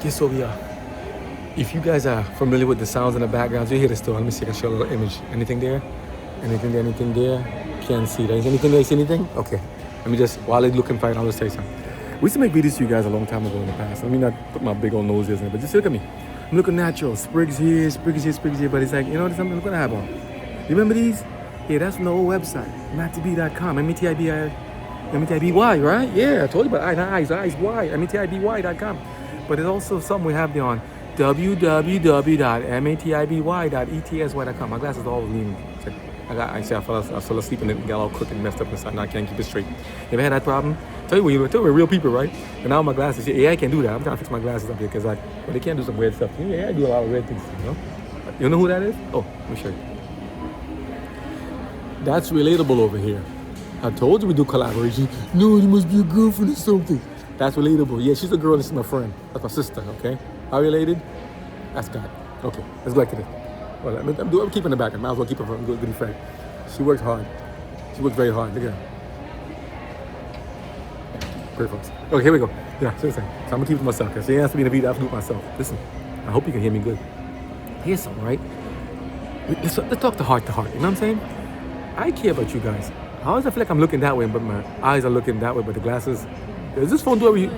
Guess what we are? If you guys are familiar with the sounds in the background, you hear this too. Let me see if I can show a little image. Anything there? Anything there? Anything there? Can't see that. Is anything there? See anything? Okay. Let me just, while they're looking fine, I'll just say something. We used to make videos to you guys a long time ago in the past. Let me not put my big old noses in it, but just look at me. I'm looking natural. Sprigs here, sprigs here, sprigs here. But it's like, you know what something? Look what I have on. You remember these? Yeah, that's from the old website. MattyB.com. M-E-T-I-B-Y, right? Yeah, I told you about eyes, Y. M-E-T-I-B-Y.com. But there's also something we have there on www.matiby.etsy.com. My glasses are always leaning. I fell asleep and it got all crooked and messed up inside. Now I can't keep it straight. You ever had that problem? Tell you we're real people, right? And now my glasses, yeah, I can't do that. I'm trying to fix my glasses up here because they can't do some weird stuff. Yeah, I do a lot of weird things, you know? You know who that is? Oh, let me show you. That's relatable over here. I told you we do collaboration. No, you must be a girlfriend or something. That's relatable. Yeah, she's a girl and she's my friend. That's my sister, okay? How related? That's God. Okay, let's go back to this. Well, I'm keeping the back. I might as well keep her from a good friend. She works hard. She works very hard. Look at her. Great folks. Okay, here we go. Yeah, seriously. So I'm gonna keep it to myself because she has to be in the video. I have to do it myself. Listen, I hope you can hear me good. Here's something, right? Let's talk to heart. You know what I'm saying? I care about you guys. I always feel like I'm looking that way, but my eyes are looking that way, but the glasses. Does this phone do over here?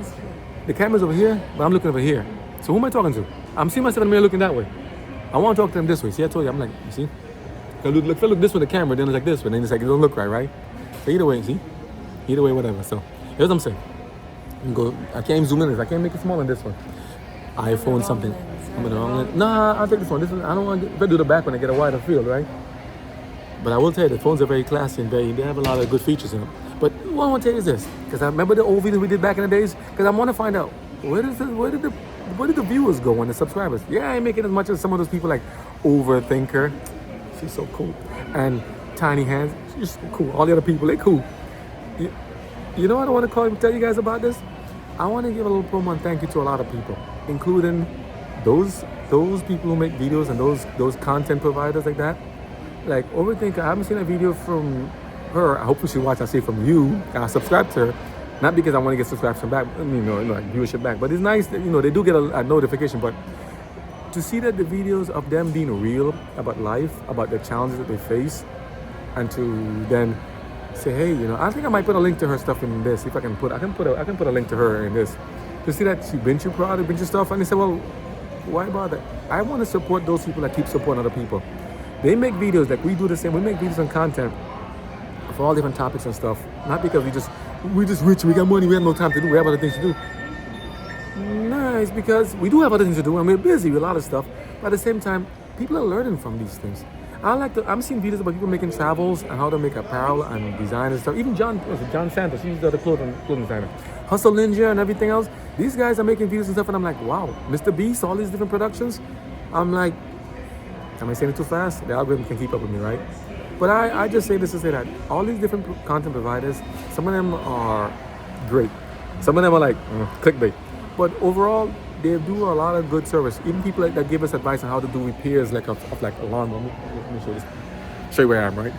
The camera's over here, but I'm looking over here. So who am I talking to? I'm seeing myself in the mirror looking that way. I want to talk to them this way. See, I told you, I'm like, you see? If I look this way, the camera, then it's like this way, then it's like, it don't look right? So either way, see? Either way, whatever. So here's what I'm saying. I can't even zoom in this. I can't make it smaller on this one. iPhone something. I'm in the wrong lens. Nah, I'll take this one. This one, I don't want to, if I do the back when I get a wider field, right? But I will tell you, the phones are very classy and they have a lot of good features in them. But what I want to tell you is this, because I remember the old videos we did back in the days, because I want to find out, where did the viewers go and the subscribers? Yeah, I ain't making as much as some of those people like Overthinker. She's so cool. And Tiny Hands. She's so cool. All the other people, they're cool. You know what I want to tell you guys about this? I want to give a little promo and thank you to a lot of people, including those people who make videos and those content providers like that. Like Overthinker, I haven't seen a video from her. I hope she watch. I say from you. I subscribe to her, not because I want to get subscription back, like viewership back. But it's nice that they do get a notification. But to see that the videos of them being real about life, about the challenges that they face, and to then say, hey, I think I might put a link to her stuff in this. If I can put a link to her in this. To see that she's been through product, been through stuff, and they say, well, why bother? I want to support those people that keep supporting other people. They make videos like we do the same. We make videos and content for all different topics and stuff. Not because we're just rich, we got money, we have no time to do, we have other things to do. No, it's because we do have other things to do and we're busy with a lot of stuff. But at the same time, people are learning from these things. I'm seeing videos about people making travels and how to make apparel and design and stuff. Even John Santos, he's the clothing designer. Hustle Ninja and everything else. These guys are making videos and stuff and I'm like, wow, Mr. Beast, all these different productions. I'm like, am I saying it too fast? The algorithm can keep up with me, right? But I just say this to say that all these different content providers, some of them are great. Some of them are like clickbait. But overall, they do a lot of good service. Even people that give us advice on how to do repairs of like a lawnmower. Let me show this. Show you where I am, right?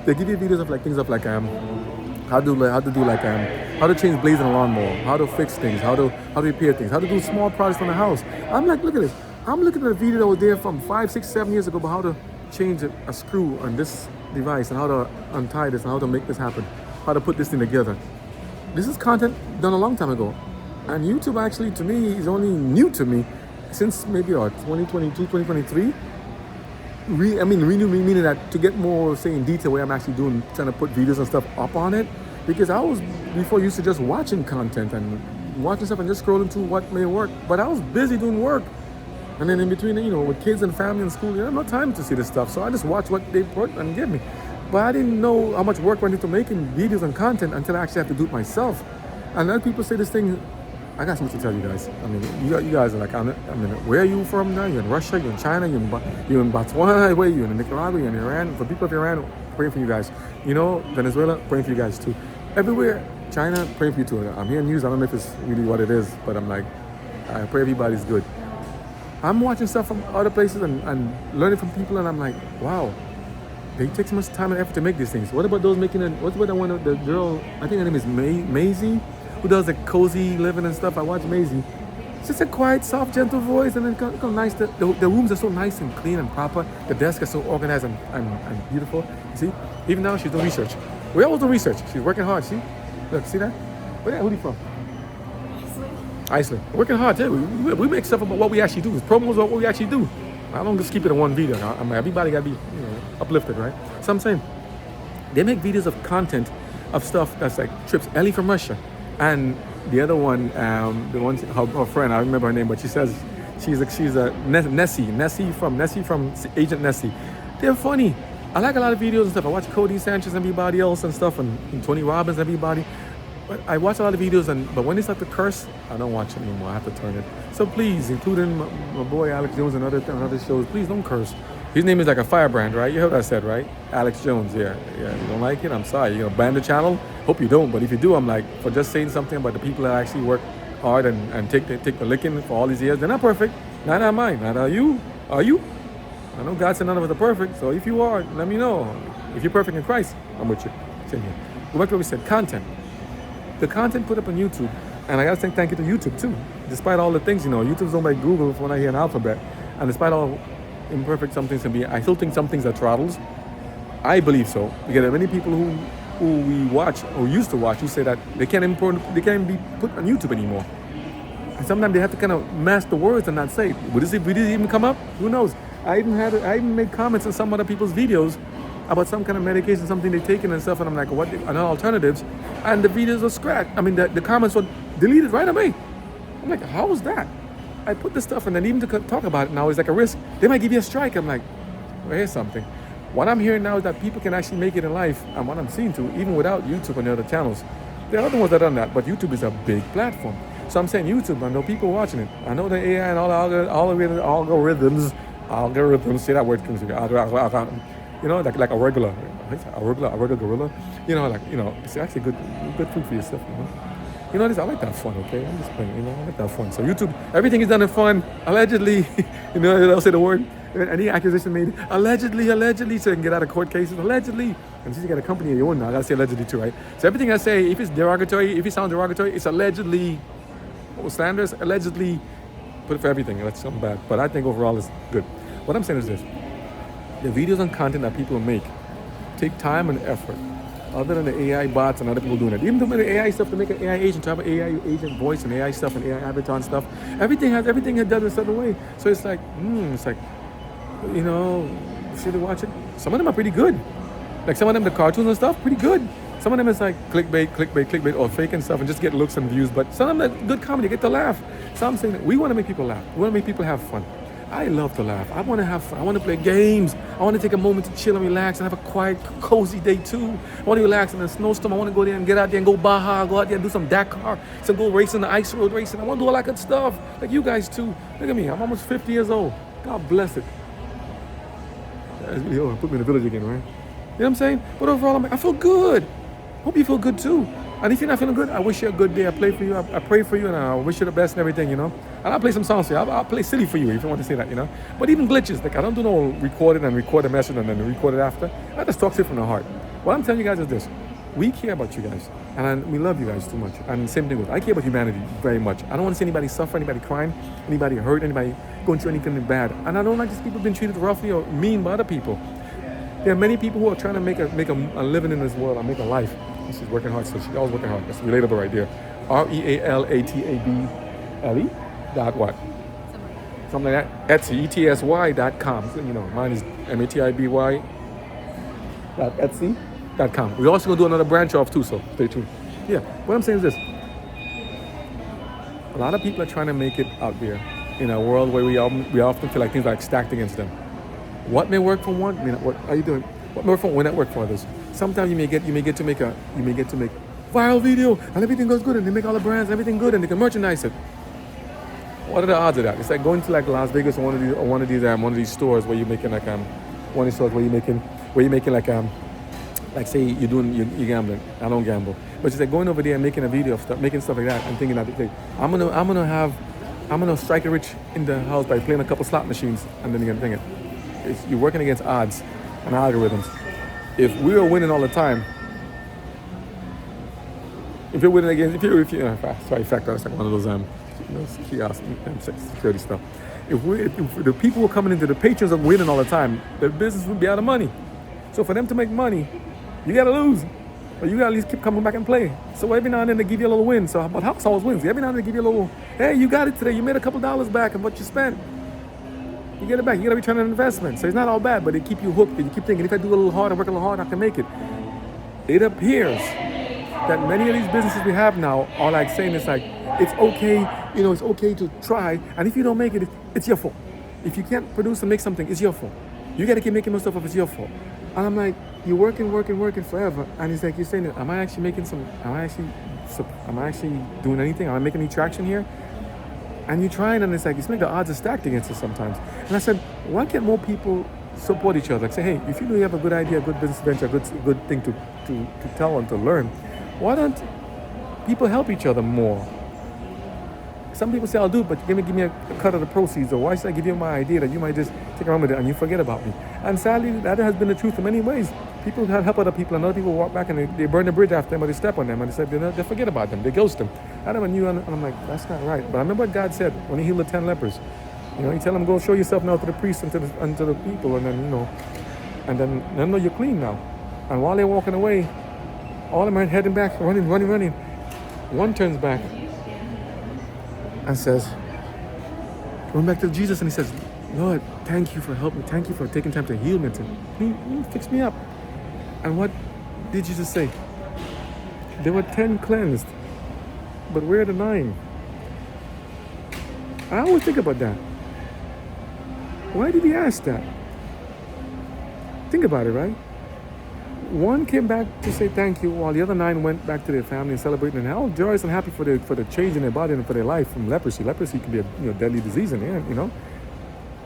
They give you videos of like things of like how to change blades in a lawnmower, how to fix things, how to repair things, how to do small projects on the house. I'm like, look at this. I'm looking at a video that was there from 5, 6, 7 years ago about how to change a screw on this device and how to untie this and how to make this happen, how to put this thing together. This is content done a long time ago. And YouTube actually, to me, is only new to me since maybe 2022, 2023. Meaning that to get more, say, in detail where I'm actually trying to put videos and stuff up on it. Because I was, before, used to just watching content and watching stuff and just scrolling through what may work. But I was busy doing work. And then in between, with kids and family and school, I have no time to see this stuff. So I just watch what they put and give me. But I didn't know how much work went into making videos and content until I actually have to do it myself. And then people say this thing, I got something to tell you guys. I mean, you guys are like, where are you from now? You're in Russia, you're in China, you're in Botswana, where are you? In Nicaragua, you're in Iran. For people of Iran, praying for you guys. Venezuela, praying for you guys too. Everywhere, China, praying for you too. I'm hearing news, I don't know if it's really what it is, but I'm like, I pray everybody's good. I'm watching stuff from other places and learning from people, and I'm like, wow, they take so much time and effort to make these things. What about those making it? What's the one of the girl? I think her name is Maisie, who does like cozy living and stuff. I watch Maisie. It's just a quiet, soft, gentle voice, and then come nice. The rooms are so nice and clean and proper. The desk is so organized and beautiful. You see, even now she's doing research. We always do research. She's working hard. See, look, see that? Where who are you from? Iceland. Working hard too. We make stuff about what we actually do. It's promos about what we actually do. I don't just keep it in one video. I mean, everybody gotta be uplifted, right? So I'm saying they make videos of content of stuff that's like trips. Ellie from Russia, and the other one, the one her friend, I remember her name, but she says she's a Nessie from Agent Nessie. They're funny. I like a lot of videos and stuff. I watch Cody Sanchez and everybody else and stuff, and Tony Robbins, everybody. But I watch a lot of videos, but when they start to curse, I don't watch it anymore. I have to turn it. So please, including my boy Alex Jones and other shows, please don't curse. His name is like a firebrand, right? You heard what I said, right? Alex Jones, yeah. You don't like it? I'm sorry. You're gonna ban the channel? Hope you don't. But if you do, I'm like, for just saying something about the people that actually work hard and take the licking for all these years, they're not perfect. Not am I. Not are you. Are you? I know God said none of us are perfect. So if you are, let me know. If you're perfect in Christ, I'm with you. Same here. Go back to what we said. Content. The content put up on YouTube, and I gotta say thank you to YouTube too. Despite all the things, YouTube's owned by Google when I hear an alphabet, and despite all imperfect some things can be, I still think some things are throttles. I believe so. Because there are many people who we watch or used to watch who say that they can't be put on YouTube anymore. And sometimes they have to kind of mask the words and not say it. Would this even come up? Who knows? I even made comments on some other people's videos about some kind of medication, something they're taking and stuff, and I'm like, what are alternatives? And the videos were scratched. I mean, the comments were deleted right away. I'm like, how was that? I put the stuff, and then even to talk about it now is like a risk. They might give you a strike. I'm like, well, here's something. What I'm hearing now is that people can actually make it in life, and what I'm seeing too, even without YouTube and the other channels. There are other ones that done that, but YouTube is a big platform. So I'm saying YouTube, I know people watching it. I know the AI and all the algorithms, say that word, like a regular gorilla. It's actually good food for yourself, I like that fun, okay? I'm just playing, I like that fun. So YouTube, everything is done in fun, allegedly, they'll say the word, any accusation made, allegedly, so they can get out of court cases, allegedly. And since you got a company of your own now, I gotta say allegedly too, right? So everything I say, if it's derogatory, if it sounds derogatory, it's allegedly, standards, allegedly, put it for everything, that's something bad. But I think overall it's good. What I'm saying is this, the videos and content that people make take time and effort. Other than the AI bots and other people doing it. Even the AI stuff to make an AI agent, to have an AI agent voice and AI stuff and AI avatar and stuff. Everything is done in a certain way. So it's like, should they watch it? Some of them are pretty good. Like some of them, the cartoons and stuff, pretty good. Some of them is like clickbait, or fake and stuff and just get looks and views. But some of them are good comedy, get to laugh. So I'm saying that we want to make people laugh. We want to make people have fun. I love to laugh. I want to have fun. I want to play games. I want to take a moment to chill and relax and have a quiet, cozy day too. I want to relax in a snowstorm. I want to go there and get out there and go Baja, go out there and do some Dakar, some go racing, the ice road racing. I want to do all that good stuff. Like you guys too. Look at me. I'm almost 50 years old. God bless it. Put me in the village again, right? You know what I'm saying? But overall, I feel good. Hope you feel good too. And if you're not feeling good, I wish you a good day. I play for you. I pray for you, and I wish you the best and everything, And I'll play some songs for you. I'll play silly for you if you want to say that, But even glitches, like I don't do no recording and record a message and then record it after. I just talk to you from the heart. What I'm telling you guys is this. We care about you guys. And we love you guys too much. And same thing with, I care about humanity very much. I don't want to see anybody suffer, anybody crying, anybody hurt, anybody going through anything bad. And I don't like these people being treated roughly or mean by other people. There are many people who are trying to make a living in this world and make a life. She's working hard, so she's always working hard. That's relatable right there. REALATABLE dot what? Something like that. Etsy, ETSY.com. So, mine is MATIBY Etsy.com. We're also going to do another branch off too, so stay tuned. Yeah, what I'm saying is this. A lot of people are trying to make it out there in a world where we often feel like things are stacked against them. What may work for one, what are you doing? What may work for one, will not work for others. Sometimes you may get to make viral video and everything goes good and they make all the brands and everything good and they can merchandise it. What are the odds of that? It's like going to like Las Vegas or one of these stores where you're making like one of these stores where you're making like say you're gambling. I don't gamble, but it's like going over there and making a video of stuff, making stuff like that and thinking that I'm gonna strike it rich in the house by playing a couple slot machines and then you're gonna think you're working against odds and algorithms. If we were winning all the time, If you're winning against, if you, sorry, factor, it's like one of those kiosk security stuff. If the people were coming into the patrons are winning all the time, the business would be out of money. So for them to make money, you gotta lose. Or you gotta at least keep coming back and play. So every now and then they give you a little win. So but house always wins. Every now and then they give you a little, hey, you got it today. You made a couple dollars back of what you spent. You get it back. You gotta return on investment. So it's not all bad, but they keep you hooked. And you keep thinking, if I do a little hard and work a little hard, I can make it. It appears that many of these businesses we have now are like saying it's like, it's okay, it's okay to try. And if you don't make it, it's your fault. If you can't produce and make something, it's your fault. You gotta keep making more stuff up, it's your fault. And I'm like, you're working forever. And it's like, you're saying, am I actually doing anything? Am I making any traction here? And you're trying, and it's like, the odds are stacked against us sometimes. And I said, why can't more people support each other? Like say, hey, if you know you have a good idea, a good business venture, a good thing to tell and to learn, why don't people help each other more? Some people say, I'll do it, but give me a cut of the proceeds, or why should I give you my idea that you might just take around with it and you forget about me? And sadly, that has been the truth in many ways. People help other people, and other people walk back and they burn the bridge after them, or they step on them, and they forget about them, they ghost them. I never knew, and I'm like, that's not right. But I remember what God said when he healed the 10 lepers. He tell them, go show yourself now to the priests and to the people, and then, and then know you're clean now. And while they're walking away, all of them are heading back, running. One turns back and says, going back to Jesus, and he says, Lord, thank you for helping me. Thank you for taking time to heal me. He fixed me up. And what did Jesus say? There were 10 cleansed, but where are the 9? I always think about that. Why did he ask that? Think about it, right? One came back to say thank you, while the other 9 went back to their family and celebrating and how joyous and happy for the change in their body and for their life from leprosy. Leprosy can be a deadly disease in the end,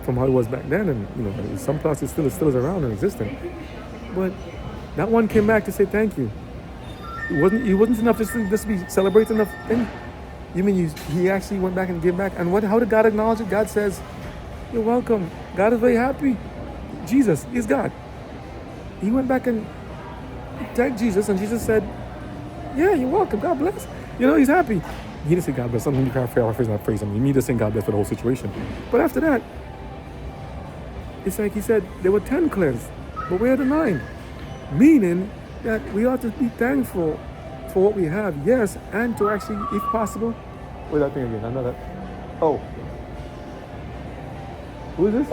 from how it was back then, and in some places it still is around and existing. But that one came back to say thank you. It wasn't enough just to be celebrating enough thing. You mean he actually went back and gave back? And how did God acknowledge it? God says, you're welcome. God is very happy. Jesus is God. He went back and thanked Jesus, and Jesus said, yeah, you're welcome. God bless. He's happy. He didn't say God bless. Something you can't paraphrase that phrase. You need to say God bless for the whole situation. But after that, it's like he said, there were 10 cleansed, but where are the 9? Meaning that we ought to be thankful for what we have, yes, and to actually, if possible, where's that thing again? Another. Oh. Who is this?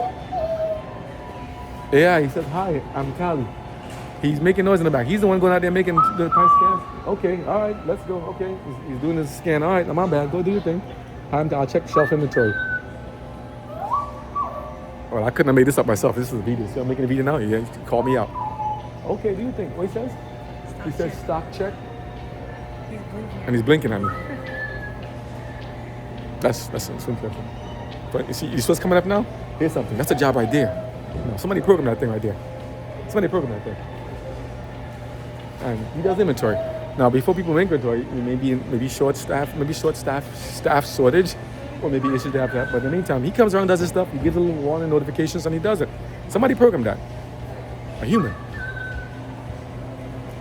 Yeah, he says, hi, I'm Kali. He's making noise in the back. He's the one going out there making the price scans. Okay, all right, let's go. Okay, he's doing his scan. All right, my bad. Go do your thing. I'll check shelf inventory. Well, I couldn't have made this up myself. This is a video. So I'm making a video now. You call me out. Okay, do you think? What he says? He says stock check. He's blinking. And he's blinking at me. That's interesting. But you see what's coming up now? Here's something. That's a job right there. Somebody programmed that thing right there. And he does inventory. Now, before people make inventory, maybe short staff shortage, or maybe issues they have that. But in the meantime, he comes around, does his stuff, he gives a little warning notifications, and he does it. Somebody programmed that. A human.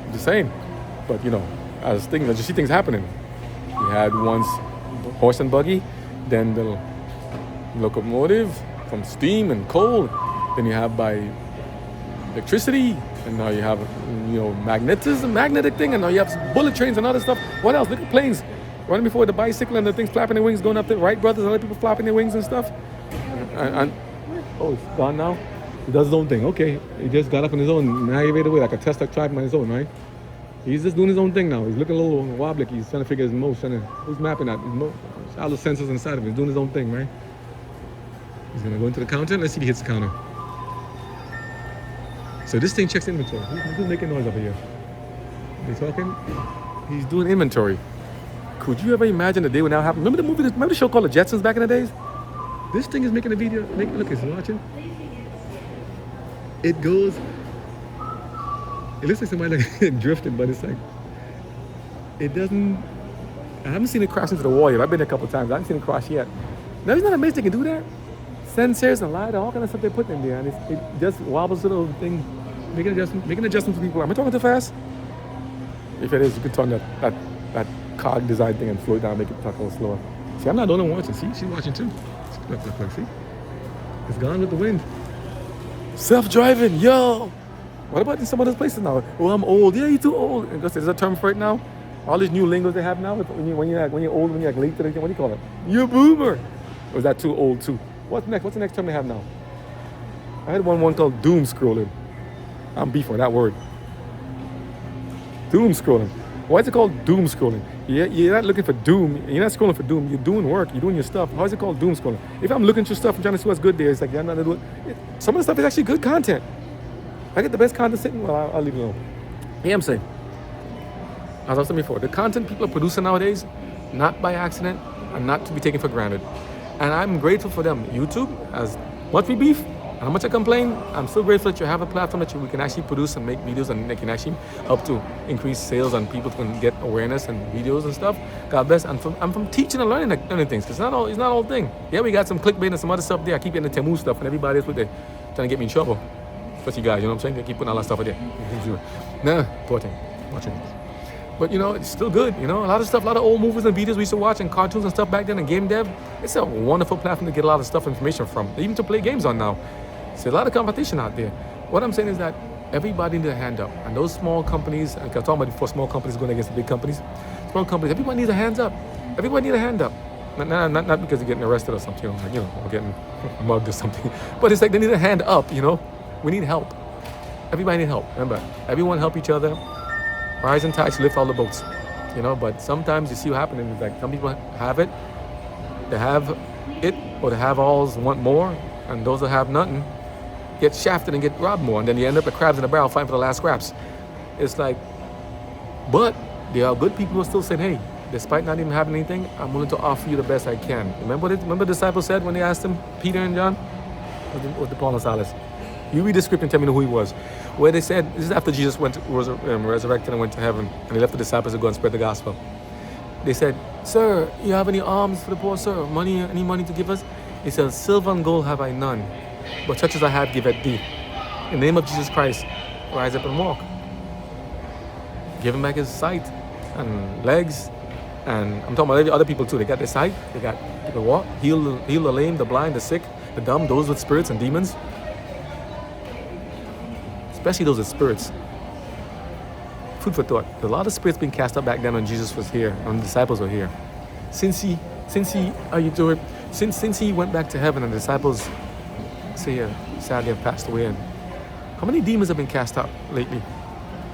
I'm just saying. But as you see things happening. You had once horse and buggy, then the locomotive from steam and coal. Then you have by electricity, and now you have magnetic thing, and now you have bullet trains and other stuff. What else? Look at planes running before the bicycle and the things flapping their wings, going up the Wright brothers and other people flapping their wings and stuff. And oh, it's gone now. He does his own thing. Okay, he just got up on his own, navigated away like a Tesla driving on his own, right? He's just doing his own thing now. He's looking a little wobbly. He's trying to figure his motion. Who's mapping that? All the sensors inside of him. He's doing his own thing, right? He's gonna go into the counter. Let's see if he hits the counter. So this thing checks inventory. Who's making noise over here? They talking? He's doing inventory. Could you ever imagine the day when that happened? Remember the show called The Jetsons back in the days? This thing is making a video. Look, it's watching. It goes. It looks like somebody like drifting, but it's like it doesn't. I haven't seen it crash into the wall yet. I've been there a couple of times. I haven't seen it crash yet. Now, isn't that amazing they can do that? Sensors and LiDAR, all kind of stuff they put in there, and it just wobbles the little thing, making adjustments to people. Am I talking too fast? If it is, you can turn that that cog design thing and slow it down, make it talk a little slower. See, I'm not the only one watching. See, she's watching too. Look, see? It's gone with the wind. Self-driving, yo! What about in some other places now? Oh, I'm old. Yeah, you're too old. There's a term for it now. All these new lingos they have now. When you're old, when you're late to anything, what do you call it? You're a boomer. Or is that too old too? What's next? What's the next term they have now? I had one called doom scrolling. I'm beef on that word. Doom scrolling. Why is it called doom scrolling? You're not looking for doom. You're not scrolling for doom. You're doing work. You're doing your stuff. How is it called doom scrolling? If I'm looking through stuff and trying to see what's good there, it's like I'm not doing it. Some of the stuff is actually good content. I get the best content sitting. Well, I'll leave it alone. Yeah, I'm saying. As I was saying before, the content people are producing nowadays, not by accident, and not to be taken for granted. And I'm grateful for them. YouTube, as much we beef, and how much I complain, I'm still grateful that you have a platform that we can actually produce and make videos and they can actually help to increase sales and people can get awareness and videos and stuff. God bless. I'm from teaching and learning things. It's not all thing. Yeah, we got some clickbait and some other stuff there. I keep getting the Temu stuff and everybody else with it trying to get me in trouble. Especially guys, you know what I'm saying? They keep putting all that stuff out there. Nah, poor thing. Watching this. But it's still good, a lot of old movies and videos we used to watch and cartoons and stuff back then and game dev. It's a wonderful platform to get a lot of stuff, information from, even to play games on now. There's a lot of competition out there. What I'm saying is that everybody needs a hand up. And those small companies, like I was talking about before, small companies going against the big companies. Small companies, everybody needs a hands up. Everybody needs a hand up. Not because they're getting arrested or something, or getting mugged or something. But it's like they need a hand up, We need help. Everybody need help. Remember, everyone help each other. Rising tides lift all the boats, But sometimes you see what happens is like some people have it, they have it, or they have alls want more, and those that have nothing get shafted and get robbed more, and then you end up like crabs in a barrel fighting for the last scraps. It's like, but there are good people who are still saying, hey, despite not even having anything, I'm willing to offer you the best I can. Remember the disciples said when they asked him, Peter and John, or the Paul and Silas? You read the script and tell me who he was. Where they said, this is after Jesus was resurrected and went to heaven, and he left the disciples to go and spread the gospel. They said, sir, you have any alms for the poor, sir? Any money to give us? He said, silver and gold have I none, but such as I have give at thee. In the name of Jesus Christ, rise up and walk. Give him back his sight and legs. And I'm talking about other people too. They got their sight, they can walk, heal the lame, the blind, the sick, the dumb, those with spirits and demons. Especially those with spirits. Food for thought. There's a lot of spirits being cast out back then when Jesus was here, when the disciples were here. Since he went back to heaven and the disciples sadly have passed away. And how many demons have been cast out lately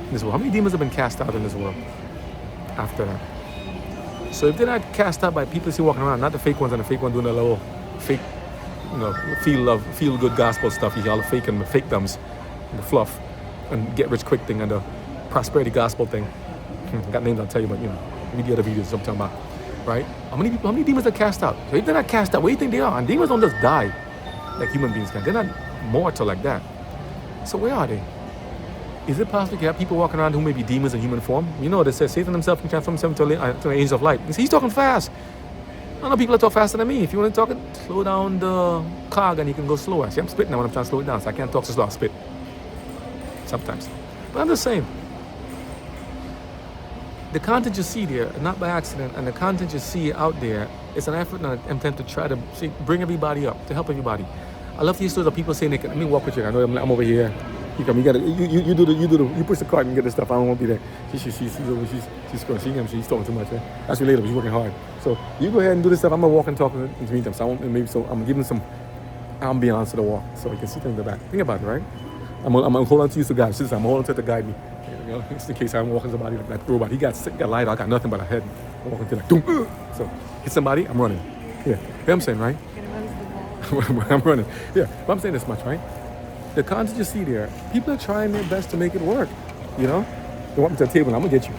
in this world? How many demons have been cast out in this world after that? So if they're not cast out by people you see walking around, not the fake ones and the fake one doing the little fake, feel good gospel stuff, you see all the fake and the fake dumbs. The fluff and get rich quick thing and the prosperity gospel thing. Got names I'll tell you, but read the other videos I'm talking about. Right? How many demons are cast out? So if they're not cast out, what do you think they are? And demons don't just die like human beings can. They're not mortal like that. So where are they? Is it possible to have people walking around who may be demons in human form? They say Satan himself can transform himself to an angel of light. He's talking fast. I know people that talk faster than me. If you want to talk it, slow down the cog and you can go slower. See, I'm spitting now when I'm trying to slow it down, so I can't talk so slow, I'll spit. Sometimes. But I'm just saying, the content you see there, not by accident, and the content you see out there, it's an effort and an attempt to try to bring everybody up, to help everybody. I love these stories of people saying, let me walk with you. I know I'm over here. You come, you push the cart and get the stuff. I don't want to be there. She's screwing. She's talking too much. Right? That's relatable. She's working hard. So you go ahead and do this stuff. I'm gonna walk and talk in the meantime. So I'm gonna give them some ambiance to the walk, so you can see things in the back. Think about it, right? I'm gonna hold on to you to guide. I'm holding on to it to guide me. Just in case I'm walking somebody like that robot. He got sick, got light. I got nothing but a head. I'm walking to like doom. So hit somebody. I'm running. Yeah, you know what I'm saying, right? I'm running. Yeah, but I'm saying this much, right? The content you see there, people are trying their best to make it work. They want me to the table, and I'm gonna get you.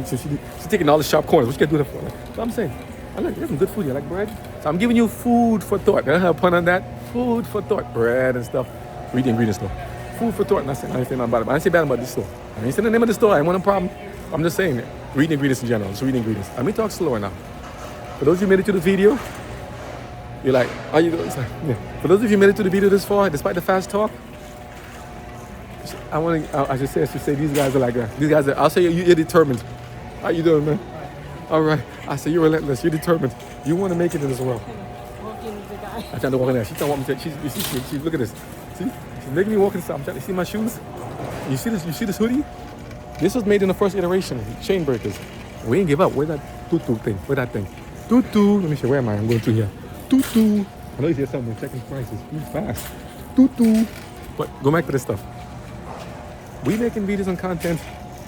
She's taking all the sharp corners. What you gonna do that for? So I'm saying, there's some good food here, like bread. So I'm giving you food for thought. I have a pun on that. Food for thought, bread and stuff. Read the ingredients though. Food for thought. I didn't say nothing about it. I didn't say bad about this store. I didn't say the name of the store. I ain't want a problem. I'm just saying, read the ingredients in general. Just read the ingredients. Let me talk slower now. For those of you who made it to the video, you're like, are you doing? Yeah. For those of you who made it to the video this far, despite the fast talk, I should say, these guys are like, I'll say you're determined. How you doing, man? All right. I said, you're relentless. You're determined. You want to make it in this world. Walking with the guy. I'm trying to walk in there. She's trying to walk me to, she's, look at this. See? She's making me walk inside. I'm trying to see my shoes. You see this? You see this hoodie? This was made in the first iteration. Chain breakers. We ain't give up. Where's that tutu thing? Where's that thing? Tutu. Let me see. Where am I? I'm going through here. Tutu. I know you hear something. Checking prices. Move fast. Tutu. But go back to this stuff. We making videos and content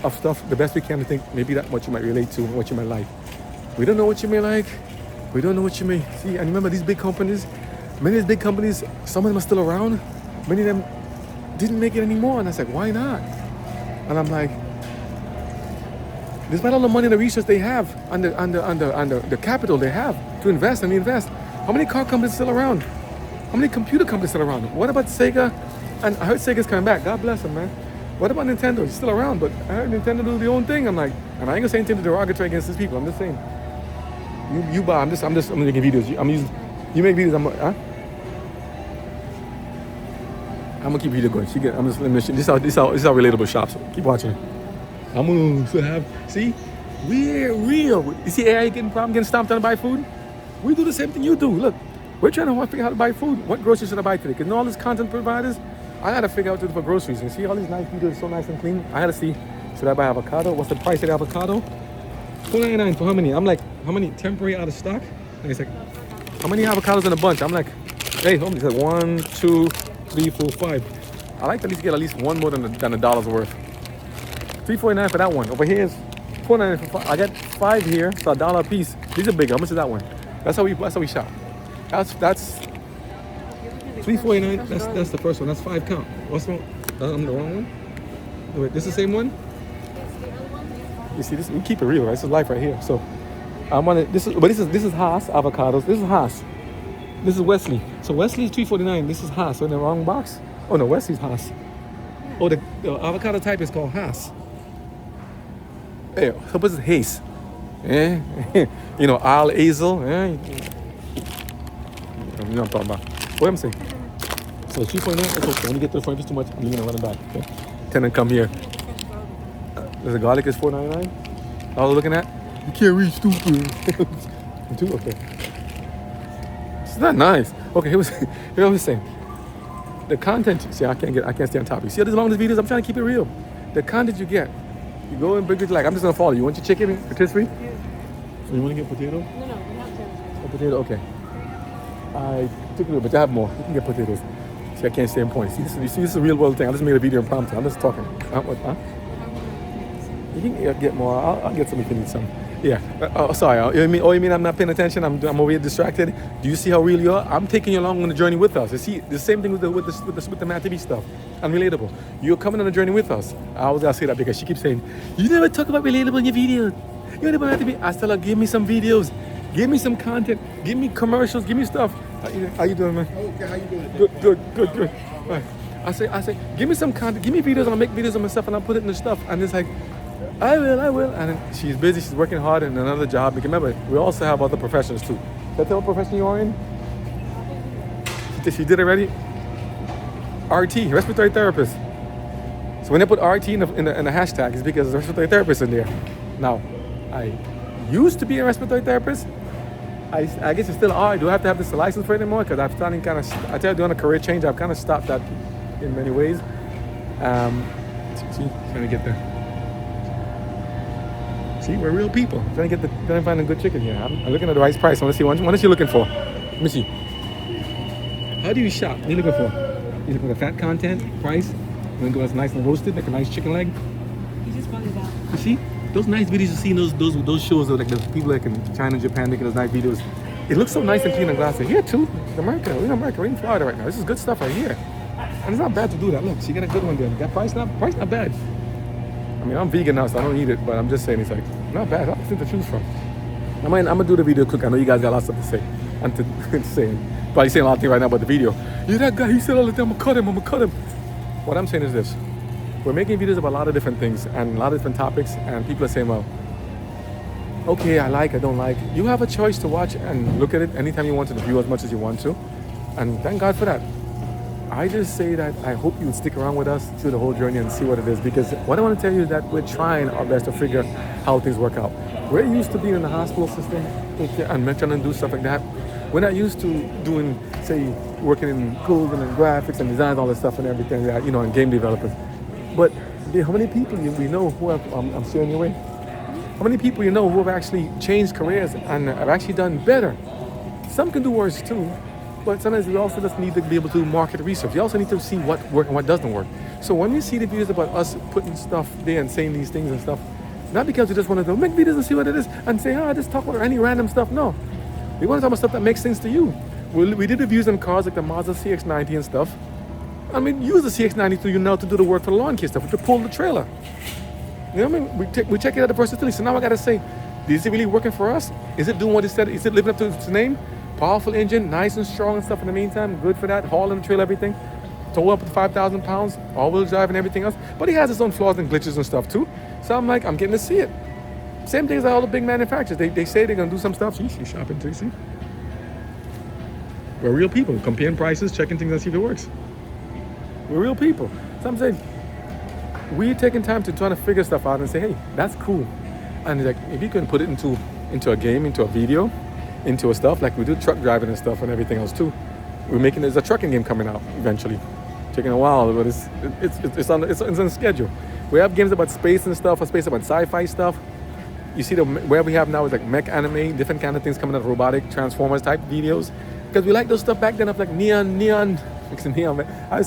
of stuff the best we can to think maybe that what you might relate to, what you might like. We don't know what you may like. We don't know what you may see. And remember these big companies, many of these big companies, some of them are still around. Many of them didn't make it anymore. And I was like, why not? And I'm like, despite all the money and the research they have and the capital they have to invest and invest, how many car companies still around? How many computer companies still around? What about Sega? And I heard Sega's coming back. God bless them, man. What about Nintendo? It's still around, but I heard Nintendo do their own thing. I'm like, and I ain't gonna say anything derogatory against these people. I'm just saying, you buy. I'm making videos. You make videos. I'm gonna keep video going. This how relatable shops. Keep watching. I'm gonna have. See, we're real. You see, AI getting stomped on to buy food. We do the same thing you do. Look, we're trying to figure out how to buy food. What groceries should I buy today? Because all these content providers. I had to figure out for groceries and see all these nice videos, so nice and clean. I had to see, should I buy avocado? What's the price of the avocado? $4.99 for how many? I'm like, how many temporary out of stock? And it's like, how many avocados in a bunch? I'm like, hey, homie, it's like 1, 2, 3, 4, 5. I like to get at least one more than a dollar's worth. $3.49 for that one. Over here is $4.99 for 5. I got 5 here, so $1 a piece. These are big. How much is that one? That's how we shop. That's $3.49. That's the first one. That's 5 count. What's wrong? I'm the wrong one. Wait, this is the same one. You see this? We keep it real, right? This is life right here. So I'm on it. This is Haas avocados. This is Haas. This is Wesley. So Wesley is $3.49. This is Haas. So in the wrong box. Oh no, Wesley's Haas. Oh, the avocado type is called Haas. Hey, so this is Haas. Eh? You know, Al Azel. Eh? You know what I'm talking about. What am I saying? So $3.49, it's okay. When you get to the front, if it's too much, I'm gonna run it back. Okay? Tenant come here. The garlic is $4.99. I was looking at. You can't reach stupid. Okay. It's not nice. Okay, here was saying. The content. See, I can't stay on top of you. See how these long videos? I'm trying to keep it real. The content you get. You go and bring it like I'm just gonna follow you. You want your chicken rotisserie? Yeah. So you want to get potato? No, we have to. A potato, okay. I took it, but you have more. You can get potatoes. See, I can't stay in points. See, this is a real world thing. I just made a video impromptu. I'm just talking. You can get more. I'll get some if you need some. Yeah. Sorry. You mean I'm not paying attention? I'm over here distracted. Do you see how real you are? I'm taking you along on the journey with us. You see, the same thing with the Matt TV stuff. Unrelatable. You're coming on a journey with us. I always gotta say that because she keeps saying, you never talk about relatable in your videos. You never Matt TV. I tell her, give me some videos. Give me some content. Give me commercials. Give me stuff. How you doing, man? Okay, how you doing? Good. All right. I say, give me some content. Give me videos, and I'll make videos of myself, and I'll put it in the stuff. And it's like, I will. And then she's busy. She's working hard in another job. Because remember, we also have other professions too. That's what profession you are in? She did it already? RT, respiratory therapist. So when they put RT in the hashtag, it's because there's a respiratory therapist in there. Now, I used to be a respiratory therapist. I guess you still are. Do I have to have this license for it anymore? Because I'm starting I tell you, doing a career change, I've kind of stopped that in many ways. See, trying to get there. See, we're real people. Trying to find a good chicken here. I'm looking at the right price. I want to see what is she looking for. Let me see. How do you shop? What are you looking for? You looking for fat content, price? You want to go that's nice and roasted, like a nice chicken leg? You just brought it out. You see? Those nice videos you see in those shows of like the people like in China and Japan making those nice videos. It looks so nice and clean and glassy. Here too, we're in Florida right now. This is good stuff right here. And it's not bad to do that. Look, she got a good one there. That price not bad. I mean, I'm vegan now, so I don't eat it, but I'm just saying it's like not bad. I think to choose from. I'm gonna do the video quick. I know you guys got lots of stuff to say and to say. Probably saying a lot of things right now about the video. Yeah, that guy, he said all the time, I'm gonna cut him. What I'm saying is this. We're making videos about a lot of different things and a lot of different topics, and people are saying, well, okay, I don't like. You have a choice to watch and look at it anytime you want to, view as much as you want to, and thank God for that. I just say that I hope you stick around with us through the whole journey and see what it is. Because what I want to tell you is that we're trying our best to figure how things work out. We're used to being in the hospital system and trying to do stuff like that. We're not used to doing, say, working in coding and graphics and design, all this stuff and everything, that, and game developers. But how many people we know who have, I'm steering your way, how many people you know who have actually changed careers and have actually done better? Some can do worse too, but sometimes we also just need to be able to do market research. You also need to see what works and what doesn't work. So when you see the videos about us putting stuff there and saying these things and stuff, not because we just want to make videos and see what it is and say, just talk about any random stuff. No, we want to talk about stuff that makes sense to you. We did reviews on cars like the Mazda CX-90 and stuff. I mean, use the CX-90 to do the work for the lawn care stuff, to pull the trailer. You know what I mean? We check it out the versatility. So now I got to say, is it really working for us? Is it doing what it said? Is it living up to its name? Powerful engine, nice and strong and stuff in the meantime. Good for that. Hauling the trailer, everything. Tow up to 5,000 pounds, all-wheel drive and everything else. But he has his own flaws and glitches and stuff too. So I'm like, I'm getting to see it. Same thing as all the big manufacturers. They say they're going to do some stuff. She's shopping too, see? We're real people. Comparing prices, checking things and see if it works. We're real people. So I'm saying, we're taking time to try to figure stuff out and say, hey, that's cool. And like, if you can put it into a game, into a video, into a stuff, like we do truck driving and stuff and everything else too. There's a trucking game coming out eventually. Taking a while, but it's on schedule. We have games about space and stuff, or space about sci-fi stuff. You see where we have now is like mech anime, different kind of things coming out, robotic Transformers type videos. Because we like those stuff back then of like Neon, I used to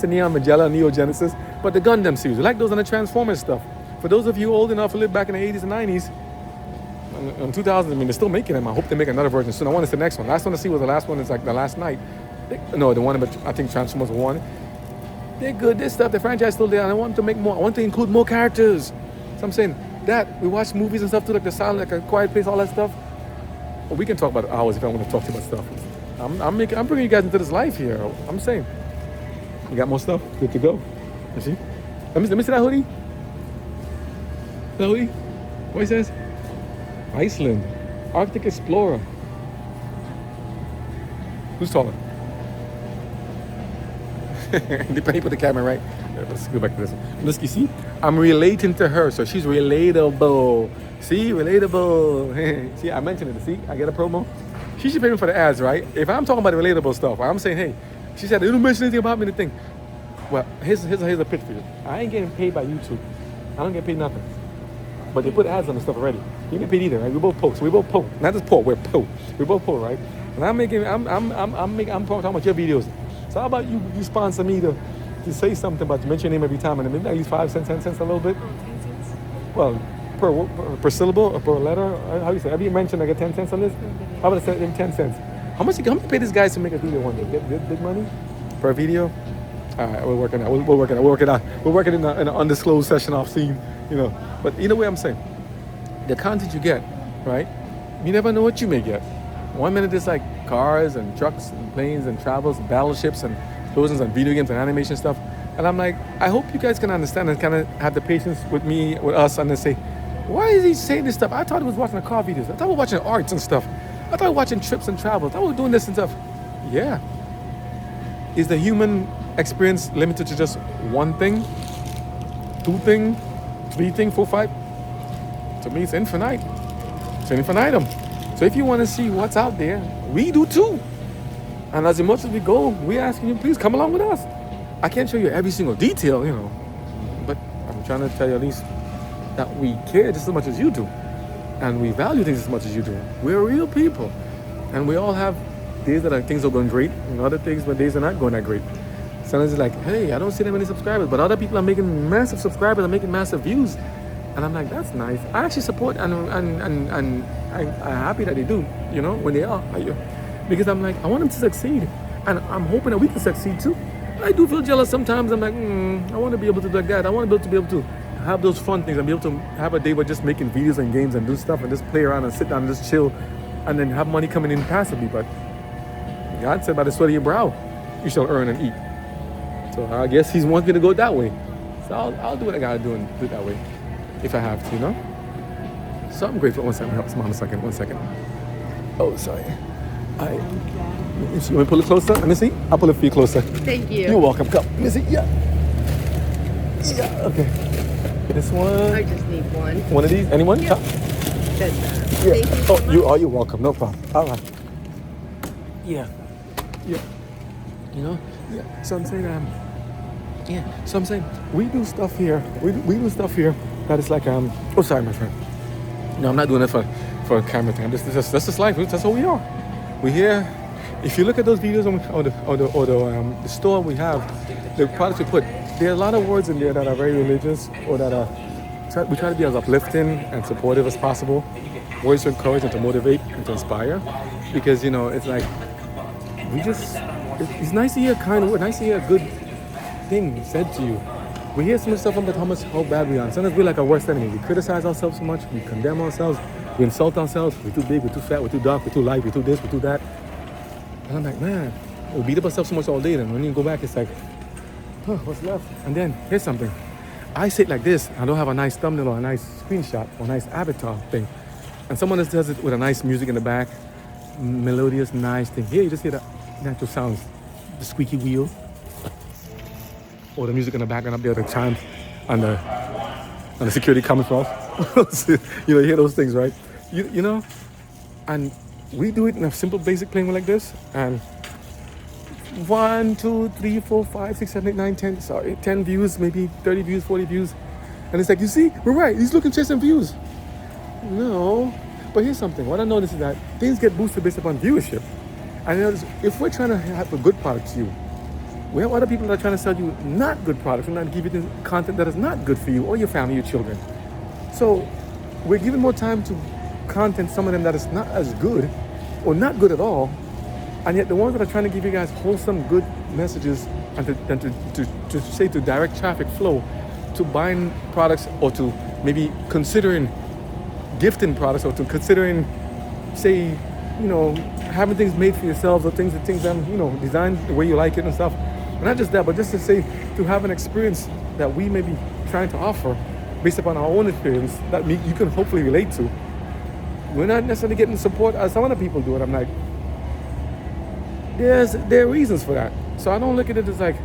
Neon Magella, Neo Genesis, but the Gundam series, we like those on the Transformers stuff. For those of you old enough to live back in the 80s and 90s, in 2000, I mean, they're still making them. I hope they make another version soon. I want to see the next one. Last one to see was the last one is like the last night. The one about, I think Transformers 1. They're good, this stuff, the franchise is still there, and I want to make more. I want to include more characters. So I'm saying that we watch movies and stuff too, like The Silent, like A Quiet Place, all that stuff. Well, we can talk about hours if I want to talk to you about stuff. I'm bringing you guys into this life here. I'm saying, you got more stuff, good to go. You see? Let me see that hoodie. That hoodie. What it says? Iceland, Arctic Explorer. Who's taller? Depending you put the camera right. Let's go back to this one. Look, you see, I'm relating to her, so she's relatable. See, relatable. See, I mentioned it. See, I get a promo. She should pay me for the ads, right? If I'm talking about the relatable stuff, I'm saying, hey, she said, they don't mention anything about me in the thing. Well, here's a pitch for you. I ain't getting paid by YouTube. I don't get paid nothing. But they put ads on the stuff already. You get paid either, right? We both post. We both post. Not just post. We're post. We both post, right? And I'm talking about your videos. So how about you sponsor me to say something about you, mention your name every time, and maybe at least 5 cents, 10 cents, a little bit. 10 cents. Well, per syllable or per letter. How do you say? Have you mentioned I get 10 cents on this? How about I say 10 cents? How much you pay these guys to make a video one day? Get big money per video? All right, we're working out. We're working in an undisclosed session off scene, But either way, I'm saying, the content you get, right? You never know what you may get. 1 minute it's like cars and trucks and planes and travels, and battleships and explosions and video games and animation stuff. And I'm like, I hope you guys can understand and kind of have the patience with me, with us, and then say, why is he saying this stuff? I thought he was watching the car videos. I thought we were watching arts and stuff. I thought we were watching trips and travels. I thought we were doing this and stuff. Yeah. Is the human experience limited to just one thing, 2 thing, 3 thing, 4, 5? To me, it's infinite. It's an infinitum. So if you want to see what's out there, we do too. And as much as we go, we're asking you, please come along with us. I can't show you every single detail, but I'm trying to tell you at least that we care just as much as you do. And we value things as much as you do. We're real people. And we all have days that things are going great, and other things where days are not going that great. Sometimes it's like, hey, I don't see that many subscribers, but other people are making massive subscribers and making massive views. And I'm like, that's nice. I actually support and I'm happy that they do, when they are. Because I'm like, I want them to succeed. And I'm hoping that we can succeed too. I do feel jealous sometimes. I'm like, I want to be able to do like that. I want to be able to have those fun things and be able to have a day where just making videos and games and do stuff and just play around and sit down and just chill and then have money coming in passively. But God said by the sweat of your brow, you shall earn and eat. So I guess he wants me to go that way. So I'll do what I gotta do and do it that way if I have to, So I'm grateful. One second. One second. Oh, sorry. You want me to pull it closer? Let me see. I'll pull it for you closer. Thank you. You're welcome. Come. Let me see. Yeah. Yeah. Okay. This one. I just need one. One of these. Anyone? Yeah. Top? That's Yeah. Thank you so Oh, much. you're welcome. No problem. All right. Yeah. Yeah. You know? Yeah. So I'm saying, yeah. So I'm saying, we do stuff here. We do stuff here that is like, oh, sorry, my friend. No, I'm not doing it for a camera thing. That's just life. That's how we are. We here. If you look at those videos on the store we have, the products we put, there are a lot of words in there that are very religious or that are, we try to be as uplifting and supportive as possible. Words to encourage and to motivate and to inspire. Because, you know, it's like, it's nice to hear a kind word, nice to hear a good thing said to you. We hear so much stuff about how bad we are. And sometimes we're like our worst enemy. We criticize ourselves so much, we condemn ourselves, we insult ourselves, we're too big, we're too fat, we're too dark, we're too light, we're too this, we're too that. And I'm like, man, we beat up ourselves so much all day, and when you go back, it's like, what's left? And then, here's something. I sit like this, I don't have a nice thumbnail or a nice screenshot or a nice avatar thing. And someone else does it with a nice music in the back, melodious, nice thing. Here, you just hear the natural sounds, the squeaky wheel, or the music in the background up there, the chimes on the security camouflage. You know, you hear those things, right? You know, and we do it in a simple, basic plane like this, and 1, 2, 3, 4, 5, 6, 7, 8, 9, 10, sorry, 10 views, maybe 30 views, 40 views. And it's like, you see, we're right, he's looking chasing views. No, but here's something. What I noticed is that things get boosted based upon viewership. And I notice if we're trying to have a good product to you, we have other people that are trying to sell you not good products and not give you the content that is not good for you or your family, your children. So we're giving more time to content, some of them that is not as good or not good at all. And yet the ones that are trying to give you guys wholesome, good messages and to direct traffic flow to buying products or to maybe considering gifting products or to considering, say, you know, having things made for yourselves or things you know, designed the way you like it and stuff. And not just that, but just to say, to have an experience that we may be trying to offer based upon our own experience that you can hopefully relate to. We're not necessarily getting support as some other people do. And I'm like, there are reasons for that. So I don't look at it as like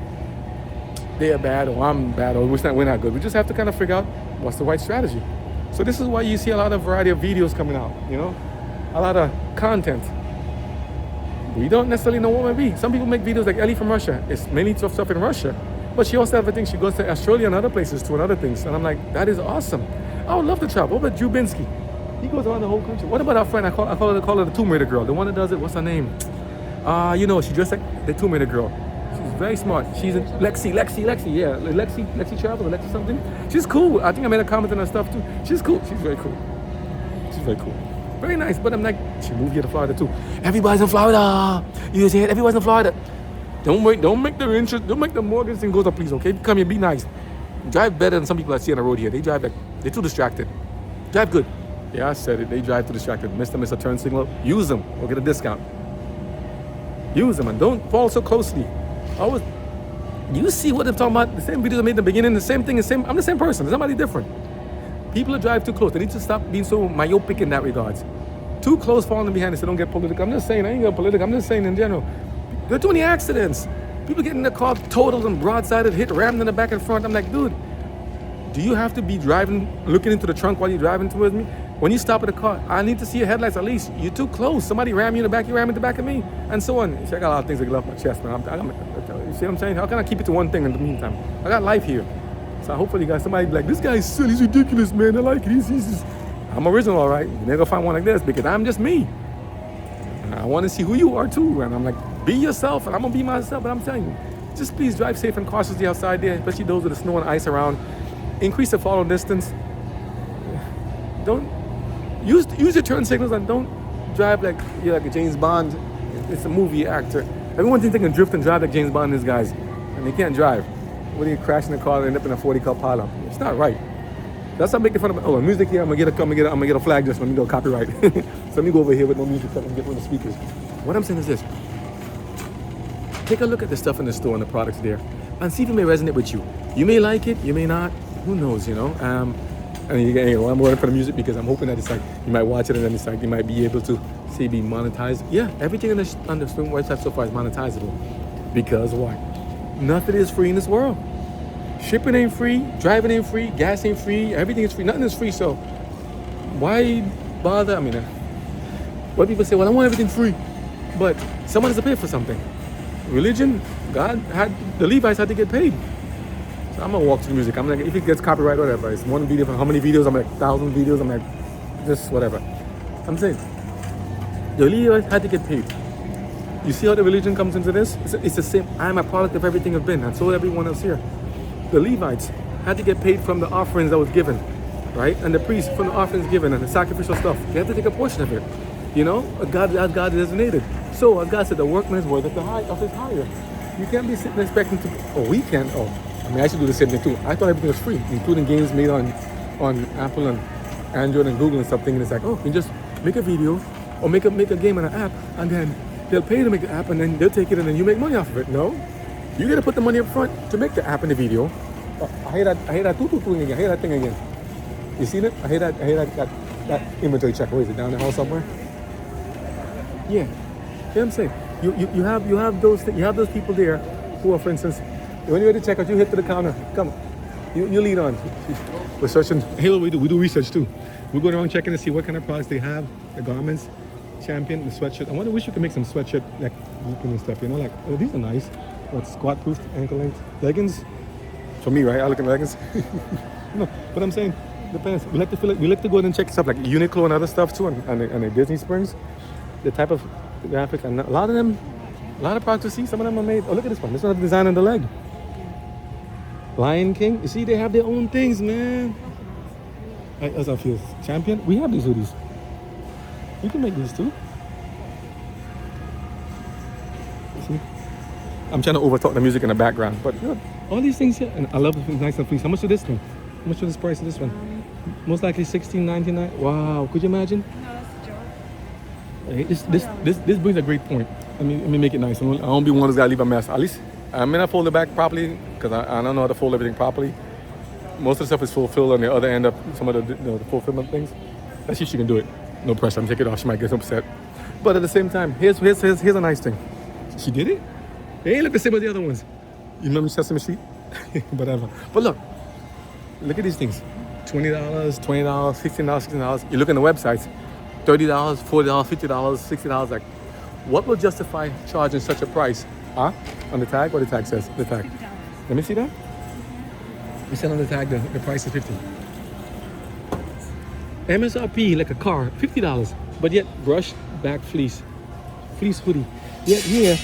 they're bad or I'm bad or we're not good. We just have to kind of figure out what's the right strategy. So this is why you see a lot of variety of videos coming out, you know, a lot of content. We don't necessarily know what it might be. Some people make videos like Ellie from Russia. It's mainly tough stuff in Russia. But she also has a thing. She goes to Australia and other places too and other things. And I'm like, that is awesome. I would love to travel. What about Drew Binsky? He goes around the whole country. What about our friend? I call her the Tomb Raider girl. The one that does it. What's her name? You know, she dressed like the Tomb Raider girl. She's very smart. She's in Lexi. Yeah, Lexi Travel or Lexi something. She's cool. I think I made a comment on her stuff too. She's cool. She's very cool. Very nice. But I'm like, she moved here to Florida too. Everybody's in Florida. You see it? Everybody's in Florida. Don't make the mortgage thing goes up, please. Okay, come here, be nice. Drive better than some people I see on the road here. They drive like they're too distracted. Drive good. Yeah, I said it. They drive too distracted. Miss a turn signal. Use them or get a discount. Use them and don't fall so closely. You see what I'm talking about? The same videos I made in the beginning, the same thing, I'm the same person. There's nobody different. People that drive too close, they need to stop being so myopic in that regards. Too close falling behind us, so don't get political. I'm just saying, I ain't getting political. I'm just saying in general. There are too many accidents. People getting in the car totaled and broadsided, hit, rammed in the back and front. I'm like, dude, do you have to be driving, looking into the trunk while you're driving towards me? When you stop at the car, I need to see your headlights at least. You're too close. Somebody ram you in the back, you ram in the back of me, and so on. See, I got a lot of things that get off my chest, man. You see what I'm saying? How can I keep it to one thing in the meantime? I got life here. So hopefully you guys, somebody be like, this guy's silly, he's ridiculous, man. I like it. He's I'm original, all right. You're never gonna find one like this because I'm just me. And I want to see who you are too. And I'm like, be yourself, and I'm gonna be myself. But I'm telling you, just please drive safe and cautiously outside there, especially those with the snow and ice around. Increase the follow distance. Don't use your turn signals and don't drive like you're like a James Bond. It's a movie actor. Everyone thinks they can drift and drive like James Bond. These guys, and they can't drive. When you crash in the car and end up in a 40 car pileup, it's not right. That's not making fun of. Oh, music here. I'm gonna get a flag just let me go copyright. So let me go over here with no music and get one of the speakers. What I'm saying is this: take a look at the stuff in the store and the products there, and see if it may resonate with you. You may like it, you may not. Who knows? You know. And I'm waiting for the music because I'm hoping that it's like you might watch it and then it's like you might be able to say be monetized. Yeah, everything on the swim website so far is monetizable. Because why? Nothing is free in this world. Shipping ain't free, driving ain't free, gas ain't free, everything is free, nothing is free. So why bother? I mean, what people say, well, I want everything free, but someone has to pay for something. Religion, God had, the Levites had to get paid. So I'm gonna walk to the music. I'm like, if it gets copyright, whatever. It's one video. How many videos? I'm like 1,000 videos. I'm like, just whatever. I'm saying, the Levites had to get paid. You see how the religion comes into this? It's the same. I'm a product of everything I've been, and so everyone else here. The Levites had to get paid from the offerings that was given, right? And the priests from the offerings given and the sacrificial stuff. They have to take a portion of it. You know, as God designated. So as God said, the workman is worth of his hire. You can't be sitting expecting to. Oh, we can. Oh, I mean, I should do the same thing too. I thought everything was free, including games made on Apple and Android and Google and stuff. Thinking it's like, oh, you just make a video or make a game on an app, and then they'll pay you to make the app, and then they'll take it, and then you make money off of it. No, you got to put the money up front to make the app and the video. I hear that again. I hear that thing again. You seen it? I hear that inventory check. Where is it? Down the hall somewhere? Yeah. You know what I'm saying? You have those people there who are, for instance, when you're ready to check out, you hit to the counter. Come, you lead on. We're searching. Halo, we do research too. We go around checking to see what kind of products they have, the garments, Champion, the sweatshirt. I wish you could make some sweatshirt like and stuff. You know, like, oh, these are nice. What, squat proof, ankle length leggings? For me, right? I look at leggings. No, but I'm saying depends. We like to go in and check stuff like Uniqlo and other stuff too, and the Disney Springs. The type of graphics, and a lot of products you see, some of them are made. Oh, look at this one. This one's designed on the leg. Lion King. You see, they have their own things, man. As I feel, Champion. We have these hoodies. You can make these too. See? I'm trying to overtalk the music in the background, but look, all these things here, and I love the nice and fleece. How much is this one? How much is the price of this one? Most likely $16.99. Wow, could you imagine? No, that's a joke. Hey, this brings a great point. Let me make it nice. I won't be one of those guys leave a mess. At least I may not fold it back properly because I don't know how to fold everything properly. Most of the stuff is fulfilled on the other end of some of the fulfillment things. Let's see if she can do it. No pressure. I'm taking it off. She might get upset. But at the same time, here's a nice thing. She did it. They ain't look the same as the other ones. You remember Sesame Street? Whatever. But look at these things. $20, $20, $16, $16. You look on the websites, $30, $40, $50, $60. Like, what will justify charging such a price? Huh? On the tag? What the tag says? The tag. Let me see that. You said on the tag the price is $50. MSRP like a car, $50. But yet brush back fleece hoodie. Yet here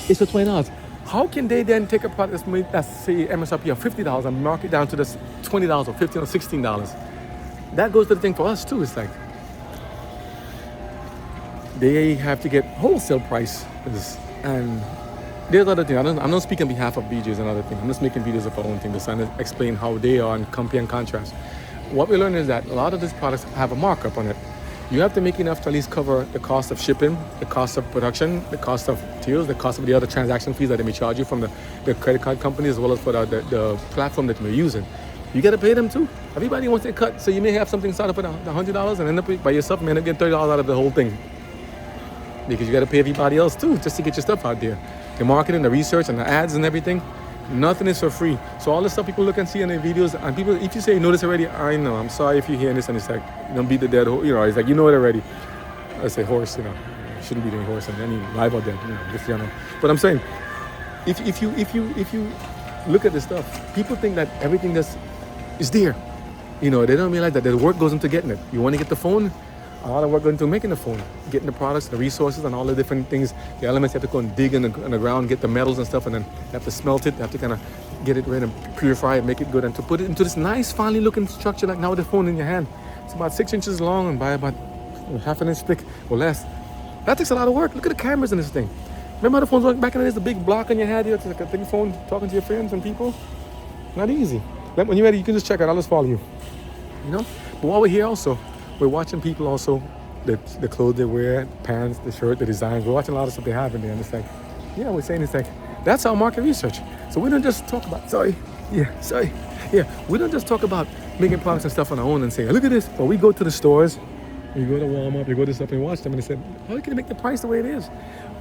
it's for $20. How can they then take a product that's say MSRP of $50 and mark it down to this $20 or $15 or $16? That goes to the thing for us too. It's like they have to get wholesale prices, and there's other things. I'm not speaking on behalf of BJ's and other things. I'm just making videos of our own thing, just trying to explain how they are and compare and contrast. What we learned is that a lot of these products have a markup on it. You have to make enough to at least cover the cost of shipping, the cost of production, the cost of materials, the cost of the other transaction fees that they may charge you from the credit card companies, as well as for the platform that you're using. You got to pay them too. Everybody wants a cut, so you may have something start up at $100 and end up by yourself and end up getting $30 out of the whole thing. Because you got to pay everybody else too, just to get your stuff out there. The marketing, the research, and the ads and everything. Nothing is for free. So all the stuff people look and see in their videos, and people, if you say you know this already, I know. I'm sorry if you're hearing this and it's like, don't beat the dead horse. You know, it's like you know it already. I say horse, you know, shouldn't be doing horse and any live or dead, you know, just you know. But I'm saying, if you look at this stuff, people think that everything that's is there. You know, they don't realize that the work goes into getting it. You want to get the phone, a lot of work goes into making the phone, getting the products, the resources, and all the different things, the elements. You have to go and dig in the ground, get the metals and stuff, and then you have to smelt it. You have to kind of get it ready and purify it, make it good, and to put it into this nice, finely looking structure like now with the phone in your hand. It's about 6 inches long and by about half an inch thick or less. That takes a lot of work. Look at the cameras in this thing. Remember how the phones work back in the days, the big block on your head, it's like a big phone talking to your friends and people? Not easy. When you're ready, you can just check it. I'll just follow you. You know? But while we're here also, we're watching people also, the clothes they wear, the pants, the shirt, the designs. We're watching a lot of stuff they have in there. And it's like, yeah, we're saying it's like, that's our market research. So we don't just talk about, we don't just talk about making products and stuff on our own and say, look at this. But we go to the stores, You go to Walmart, you go to stuff and watch them, and they said, how can you make the price the way it is?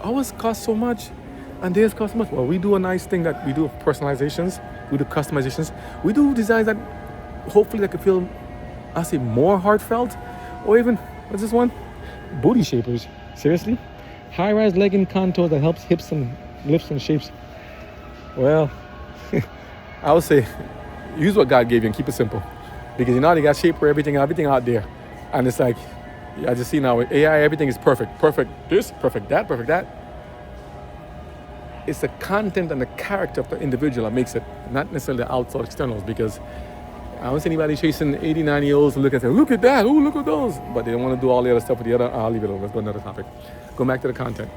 Ours cost so much, and theirs cost so much. Well, we do a nice thing that we do personalizations, we do customizations, we do designs that hopefully that could feel, I say, more heartfelt, or even what's this one? Booty shapers. Seriously? High-rise legging contour that helps hips and lifts and shapes. Well, I would say use what God gave you and keep it simple, because you know they got shape for everything out there, and it's like I just see now with AI everything is perfect this, perfect that, perfect that. It's the content and the character of the individual that makes it, not necessarily the outside externals, because I don't see anybody chasing 80, 90-year-olds and look and say, look at that, oh, look at those. But they don't want to do all the other stuff with the other. I'll leave it alone. Let's go to another topic. Go back to the content.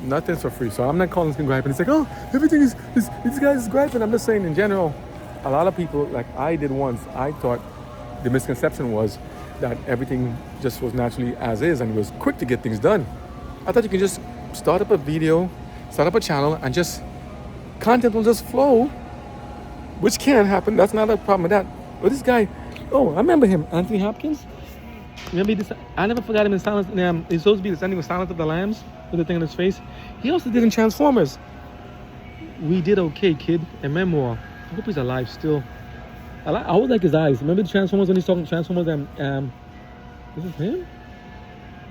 Nothing's for free. So I'm not calling this griping. It's like, oh, everything is these guys is griping. I'm just saying in general, a lot of people, like I did once, I thought the misconception was that everything just was naturally as is and it was quick to get things done. I thought you could just start up a video, start up a channel, and just content will just flow, which can happen. That's not a problem with that. But this guy, oh, I remember him, Anthony Hopkins. Remember this? I never forgot him in Silence. He's supposed to be descending with Silence of the Lambs with the thing on his face. He also did in Transformers. We Did Okay, Kid, a memoir. I hope he's alive still. I always like his eyes. Remember the Transformers when he's talking Transformers? This is him.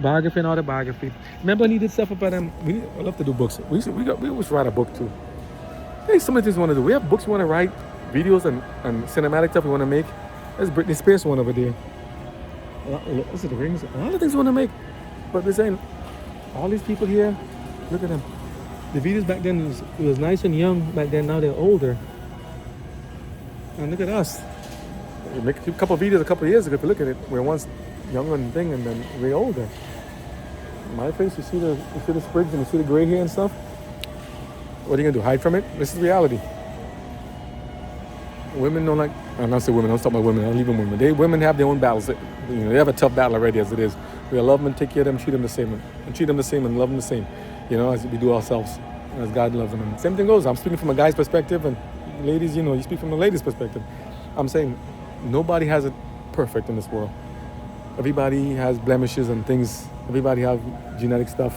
Biography and autobiography. Remember when he did stuff about him? I love to do books. We always write a book too. There's so many things we want to do. We have books we want to write, videos and cinematic stuff we want to make. There's Britney Spears one over there. What's it, the rings? A lot of things we want to make. But we're saying, all these people here, look at them. The videos back then, it was nice and young back then. Now they're older. And look at us. We make a couple of videos a couple of years ago. If you look at it, we're once younger and thing, and then we're older. My face, you see the sprigs and you see the gray hair and stuff. What are you gonna do? Hide from it? This is reality. Women don't like. I'm not saying women. I'm talking about women. I'm leaving women. Women have their own battles. They have a tough battle already as it is. We love them and take care of them, treat them the same, and treat them the same and love them the same. As we do ourselves, as God loves them. And same thing goes. I'm speaking from a guy's perspective, and ladies, you speak from a lady's perspective. I'm saying nobody has it perfect in this world. Everybody has blemishes and things. Everybody have genetic stuff,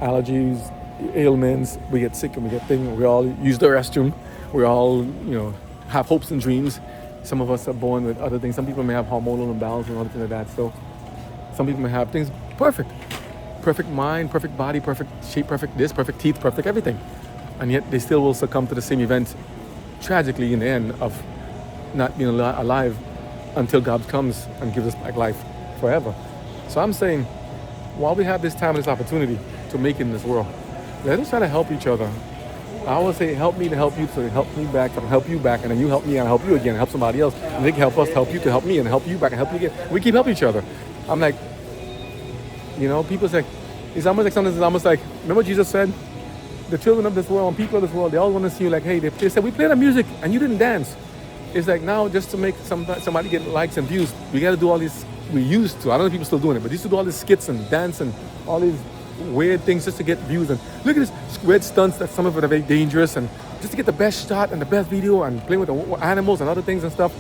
allergies, ailments. We get sick and we get things. We all use the restroom. We all, have hopes and dreams. Some of us are born with other things. Some people may have hormonal imbalance and other things like that. So some people may have things perfect mind, perfect body, perfect shape, perfect this, perfect teeth, perfect everything. And yet they still will succumb to the same event, tragically in the end, of not being alive until God comes and gives us back life forever. So I'm saying, while we have this time and this opportunity to make it in this world, let us try to help each other. I always say, help me to help you, so help me back, I can help you back, and then you help me and I help you again, and help somebody else, and they can help us, help you to help me, and help you back and help you again. We keep helping each other. I'm like, people say, it's almost like something. It's almost like, remember Jesus said, the children of this world and people of this world, they all want to see you like, hey, they said, we played the music and you didn't dance. It's like now, just to make somebody get likes and views, we got to do all this. We used to, I don't know if people still doing it, but used to do all these skits and dance and all these weird things just to get views. And look at this weird stunts that some of it are very dangerous, and just to get the best shot and the best video and playing with the animals and other things and stuff.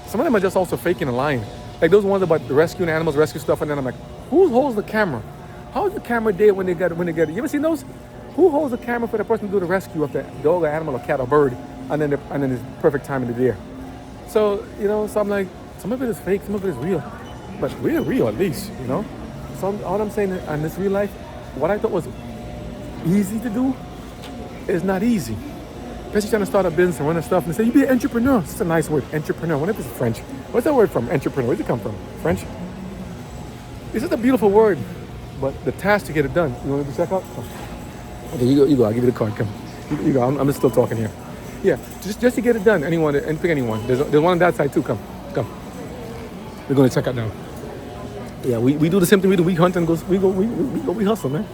Some of them are just also faking and lying. Like those ones about the rescuing animals, rescue stuff, and then I'm like, who holds the camera? How's the camera there when they get it? You ever seen those? Who holds the camera for the person to do the rescue of the dog or animal or cat or bird, and then it's perfect time in the day? So so I'm like, some of it is fake, some of it is real, but we're real at least, So all I'm saying in this real life, what I thought was easy to do is not easy. Especially trying to start a business and run stuff and say, you be an entrepreneur. It's a nice word, entrepreneur. What if it's French? What's that word from? Entrepreneur. Where does it come from? French? It's just a beautiful word, but the task to get it done. You want to check out? Oh. Okay, you go. I'll give you the card. Come. You go. I'm just still talking here. Yeah, just to get it done. Anyone, and pick anyone. There's one on that side too. Come. We're going to check out now. Yeah, we do the same thing. We do. We hunt and we hustle, man.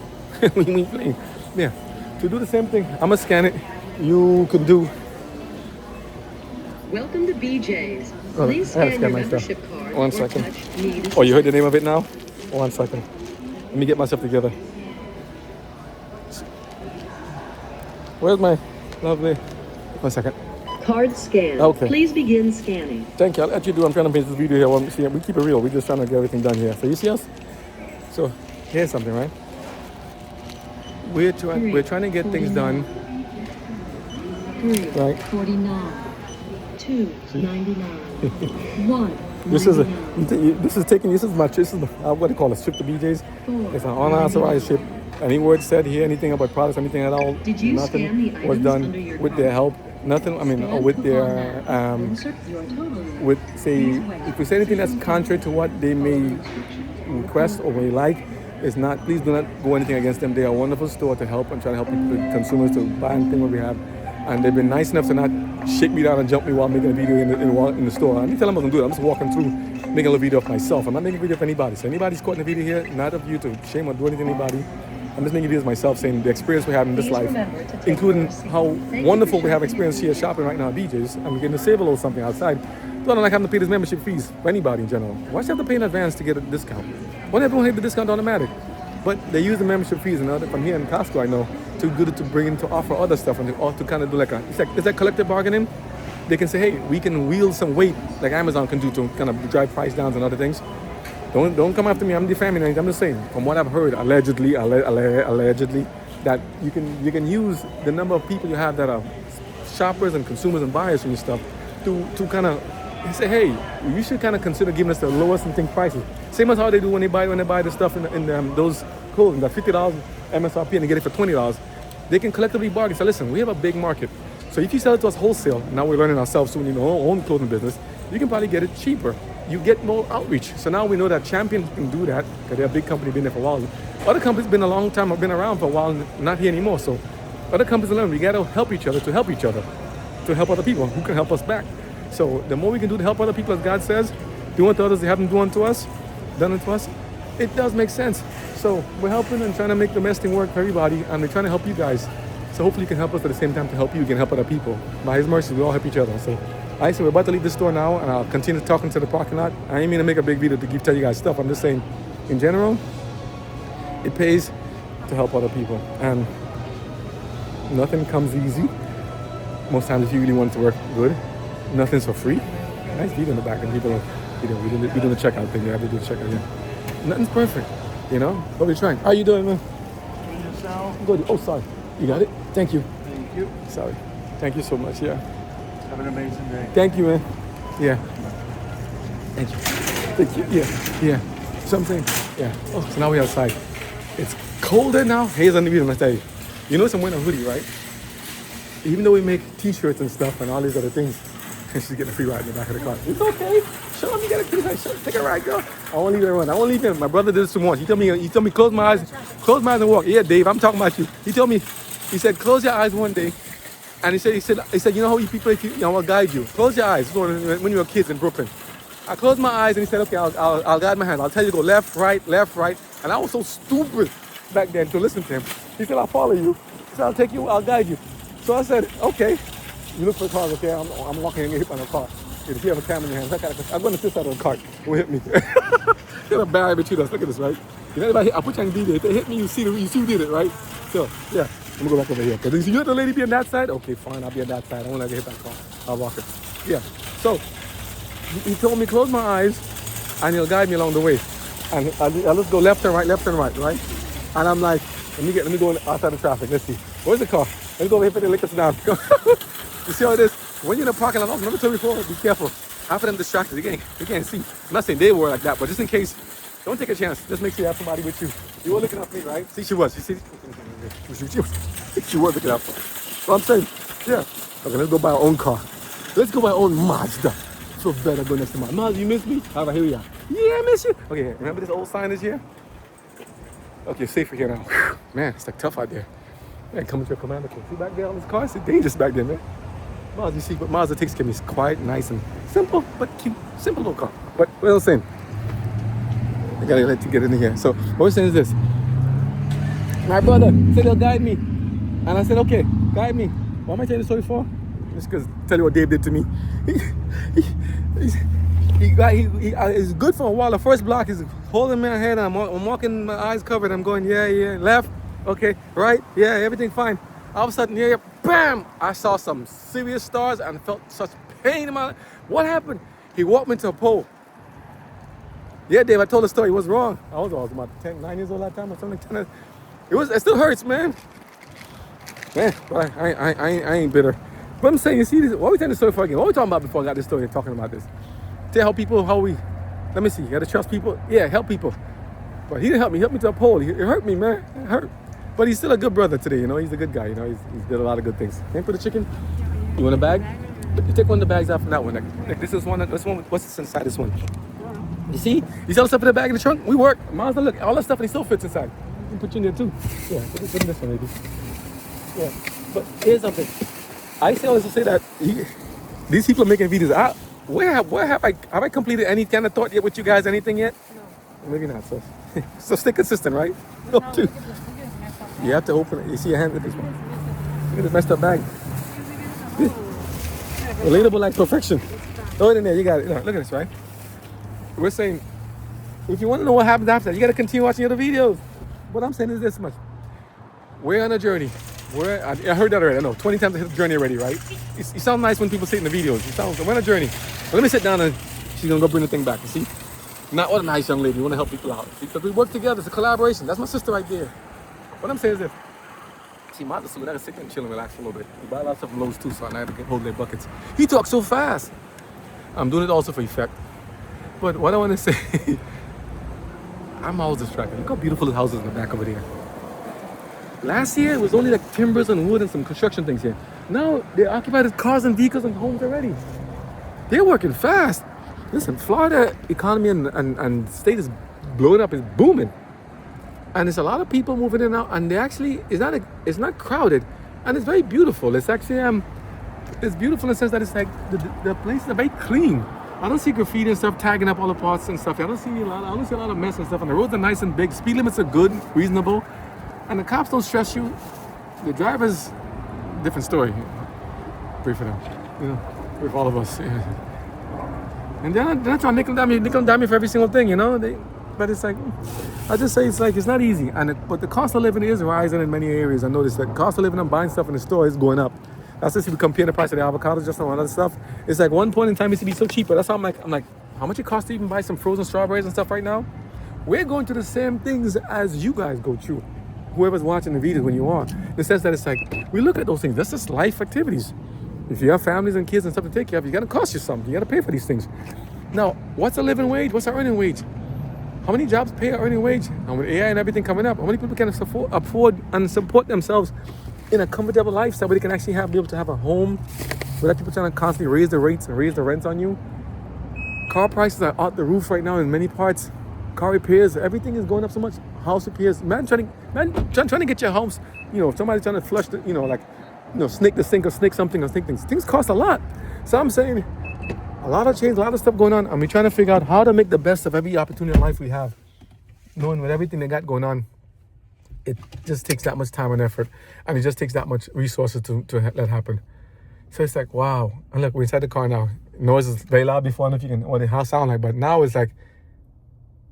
we play. Yeah. To do the same thing, I'm gonna scan it. You can do. Welcome to BJ's. Please scan your membership card. 1 second. Oh, you heard the name of it now? 1 second. Let me get myself together. Where's my lovely? 1 second. Card scan. Okay. Please begin scanning. Thank you. I'll let you do. I'm trying to make this video here. We keep it real. We're just trying to get everything done here. So you see us? So here's something, right? We're trying to get things done. 3, Right. 49, 2, 99, 1. This is what do you call it? Ship to BJ's. It's an unauthorized ship. Any word said here, anything about products, anything at all, Did you scan the nothing was items done under your with their help. Nothing. I mean, with their Insert your total. with say if we say anything that's contrary to what they may request or may like, it's not. Please do not go anything against them. They are a wonderful store to help and try to help people, consumers to buy anything what we have. And they've been nice enough to not shake me down and jump me while making a video in the store. I didn't tell them I was gonna do it. I'm just walking through, making a little video of myself. I'm not making a video of anybody. So anybody's caught in the video here, not of you to shame or do anything to anybody. I'm just making videos of myself saying the experience we have in this life, including how wonderful we have experience here shopping right now at BJ's, and we're getting to save a little something outside. So I don't like having to pay these membership fees for anybody in general. Why should I have to pay in advance to get a discount? Why don't everyone have the discount automatic? But they use the membership fees, and from here in Costco, I know, too good to bring in to offer other stuff and to kind of do it's like collective bargaining. They can say, hey, we can wield some weight like Amazon can do to kind of drive price downs and other things. Don't come after me. I'm defaming anything. I'm just saying, from what I've heard, allegedly, that you can use the number of people you have that are shoppers and consumers and buyers from your stuff to kind of say, hey, you should kind of consider giving us the lowest and think prices. Same as how they do when they buy the stuff in those clothing, that $50 MSRP and they get it for $20. They can collectively bargain. So listen, we have a big market. So if you sell it to us wholesale, now we're learning ourselves soon in our own clothing business, you can probably get it cheaper. You get more outreach. So now we know that Champion can do that because they're a big company, been there for a while. Other companies been a long time, have been around for a while, not here anymore. So other companies learn we got to help each other, to help other people who can help us back. So the more we can do to help other people, as God says, do unto others, they haven't done unto us, it does make sense. So we're helping and trying to make the best thing work for everybody, and we're trying to help you guys. So hopefully you can help us at the same time to help you can help other people. By His mercy, we all help each other. So we're about to leave the store now, and I'll continue talking to the parking lot. I ain't mean to make a big video to tell you guys stuff. I'm just saying, in general, it pays to help other people, and nothing comes easy. Most times, if you really want it to work good, nothing's for free. Nice video in the back, and people, we doing the checkout thing. You have to do the checkout. Yeah, nothing's perfect, But we're trying. How you doing, man? Good. Oh, sorry. You got it. Thank you. Thank you. Sorry. Thank you so much. Yeah. Have an amazing day. Thank you, man. Yeah. Thank you. Thank you. Yeah. Something. Yeah. Oh, so now we're outside. It's colder now. Haze on the video, I tell you. You know, I'm wearing a hoodie, right? Even though we make T-shirts and stuff and all these other things, she's getting a free ride in the back of the car. It's okay. Show me get a free ride. Take a ride, girl. I won't leave everyone. I won't leave him. My brother did this too much. He told me, close my eyes and walk. Yeah, Dave, I'm talking about you. He said, close your eyes one day. And he said, you know how you people, I'll guide you. Close your eyes. When you were kids in Brooklyn. I closed my eyes and he said, okay, I'll guide my hand. I'll tell you to go left, right. And I was so stupid back then to listen to him. He said, I'll follow you. He said, I'll take you, I'll guide you. So I said, okay. You look for cars, okay? I'm walking and get hit by a car. If you have a camera in your hand, I'm going to sit out of the cart. It will hit me. Get a barrier between us. Look at this, right? I'll put you on video. If they hit me, you see who did it, right? So, yeah. I'm going to go back over here. Because you let the lady be on that side? Okay, fine. I'll be on that side. I won't let her hit that car. I'll walk her. Yeah. So, he told me close my eyes and he'll guide me along the way. And I'll just go left and right? And I'm like, let me go outside the traffic. Let's see. Where's the car? Let's go over here for the liquor down. You see how it is? When you're in a parking lot, I've never told you before, be careful. Half of them distracted. They can't see. I'm not saying they were like that, but just in case, don't take a chance. Just make sure you have somebody with you. You were looking at me, right? See, she was. You see? She was looking at me. So I'm saying, yeah. Okay, let's go buy our own car. Let's go buy our own Mazda. So better go next to mine. Mazda, you miss me? All right, here we are. Yeah, I miss you. Okay, remember this old signage here? Okay, safer here now. Whew. Man, it's like tough out there. Man, coming to a commander car. See back there on this car? It's dangerous back there, man. Mazda, you see, but Mazda takes care of me. It's quiet, nice, and simple, but cute. Simple little car. But what I'm saying, I gotta let you get in here. So what I'm saying is this. My brother said he'll guide me. And I said, okay, guide me. What am I telling the story for? Just because tell you what Dave did to me. It's good for a while. The first block is holding my head. I'm walking, my eyes covered. I'm going, yeah, left. Okay, right, yeah, everything fine. All of a sudden, yeah, bam! I saw some serious stars and felt such pain in my life. What happened? He walked me into a pole. Yeah, Dave, I told the story. It was wrong. I was about 9 years old at that time or something. 10. It still hurts, man. Man, but I ain't bitter. But I'm saying, you see, what we telling the story for again? What we talking about before I got this story talking about this? Tell people how we, let me see, you gotta trust people. Yeah, help people. But he didn't help me. He helped me to a pole. It hurt me, man. It hurt. But he's still a good brother today, you know. He's a good guy, you know. He's did a lot of good things. Can for the chicken? You want a bag? You take one of the bags out from that one. Like this is one. What's inside this one? You see? You see all the stuff in the bag in the trunk? We work. Miles, look, all that stuff and it still fits inside. You can put you in there too. Yeah, put in this one, maybe. Yeah. But here's something. I say always to say that these people are making videos. Where have I completed any kind of thought yet with you guys? Anything yet? No. Maybe not. So stay consistent, right? No, Too. You have to open it. You see your hand with this one. Look at this messed up bag. Relatable like perfection. Throw it in there. You got it. Look at this, right? We're saying, if you want to know what happens after that, you got to continue watching other videos. What I'm saying is this much. We're on a journey. I heard that already. I know. 20 times I hit the journey already, right? You sound nice when people say it in the videos. We're on a journey. But let me sit down and she's going to go bring the thing back. You see? Not what a nice young lady. We want to help people out. Because we work together. It's a collaboration. That's my sister right there. What I'm saying is this. See, my sister would have to sit there and chill and relax for a little bit. We buy a lot of stuff from Lowe's too, so I had to hold their buckets. He talks so fast. I'm doing it also for effect. But what I want to say, I'm always distracted. Look how beautiful the house is in the back over there. Last year, it was only like timbers and wood and some construction things here. Now, they occupied cars and vehicles and homes already. They're working fast. Listen, Florida economy and state is blowing up, is booming. And there's a lot of people moving in and out, and they actually, it's not crowded, and it's very beautiful. It's actually, it's beautiful in the sense that it's like, the places are very clean. I don't see graffiti and stuff tagging up all the parts and stuff. I don't see a lot of mess and stuff, and the roads are nice and big. Speed limits are good, reasonable, and the cops don't stress you. The drivers, different story. Pray for them, you know, with all of us. And they're not trying to nickel and dime me for every single thing, you know. But it's like, I just say it's not easy. But the cost of living is rising in many areas. I noticed that cost of living and buying stuff in the store is going up. That's just if you compare the price of the avocados, just some other stuff. It's like one point in time it used to be so cheap, but that's how I'm like, how much it costs to even buy some frozen strawberries and stuff right now? We're going through the same things as you guys go through. Whoever's watching the videos when you are. In the sense that it's like, we look at those things. That's just life activities. If you have families and kids and stuff to take care of, you gotta cost you something. You gotta pay for these things. Now, what's a living wage? What's our earning wage? How many jobs pay our earning wage? And with AI and everything coming up, how many people can afford and support themselves in a comfortable lifestyle where they can actually be able to have a home without people trying to constantly raise the rates and raise the rents on you? Car prices are out the roof right now in many parts. Car repairs, everything is going up so much. House repairs, man trying to get your house, you know, somebody's trying to flush the, snake the sink or snake something or snake things. Things cost a lot. So I'm saying, a lot of change, a lot of stuff going on, and we're trying to figure out how to make the best of every opportunity in life we have. Knowing with everything they got going on, it just takes that much time and effort, and it just takes that much resources to let that happen. So it's like, wow. And look, we're inside the car now. Noise is very loud before, I don't know if you can, what the house sound like, but now it's like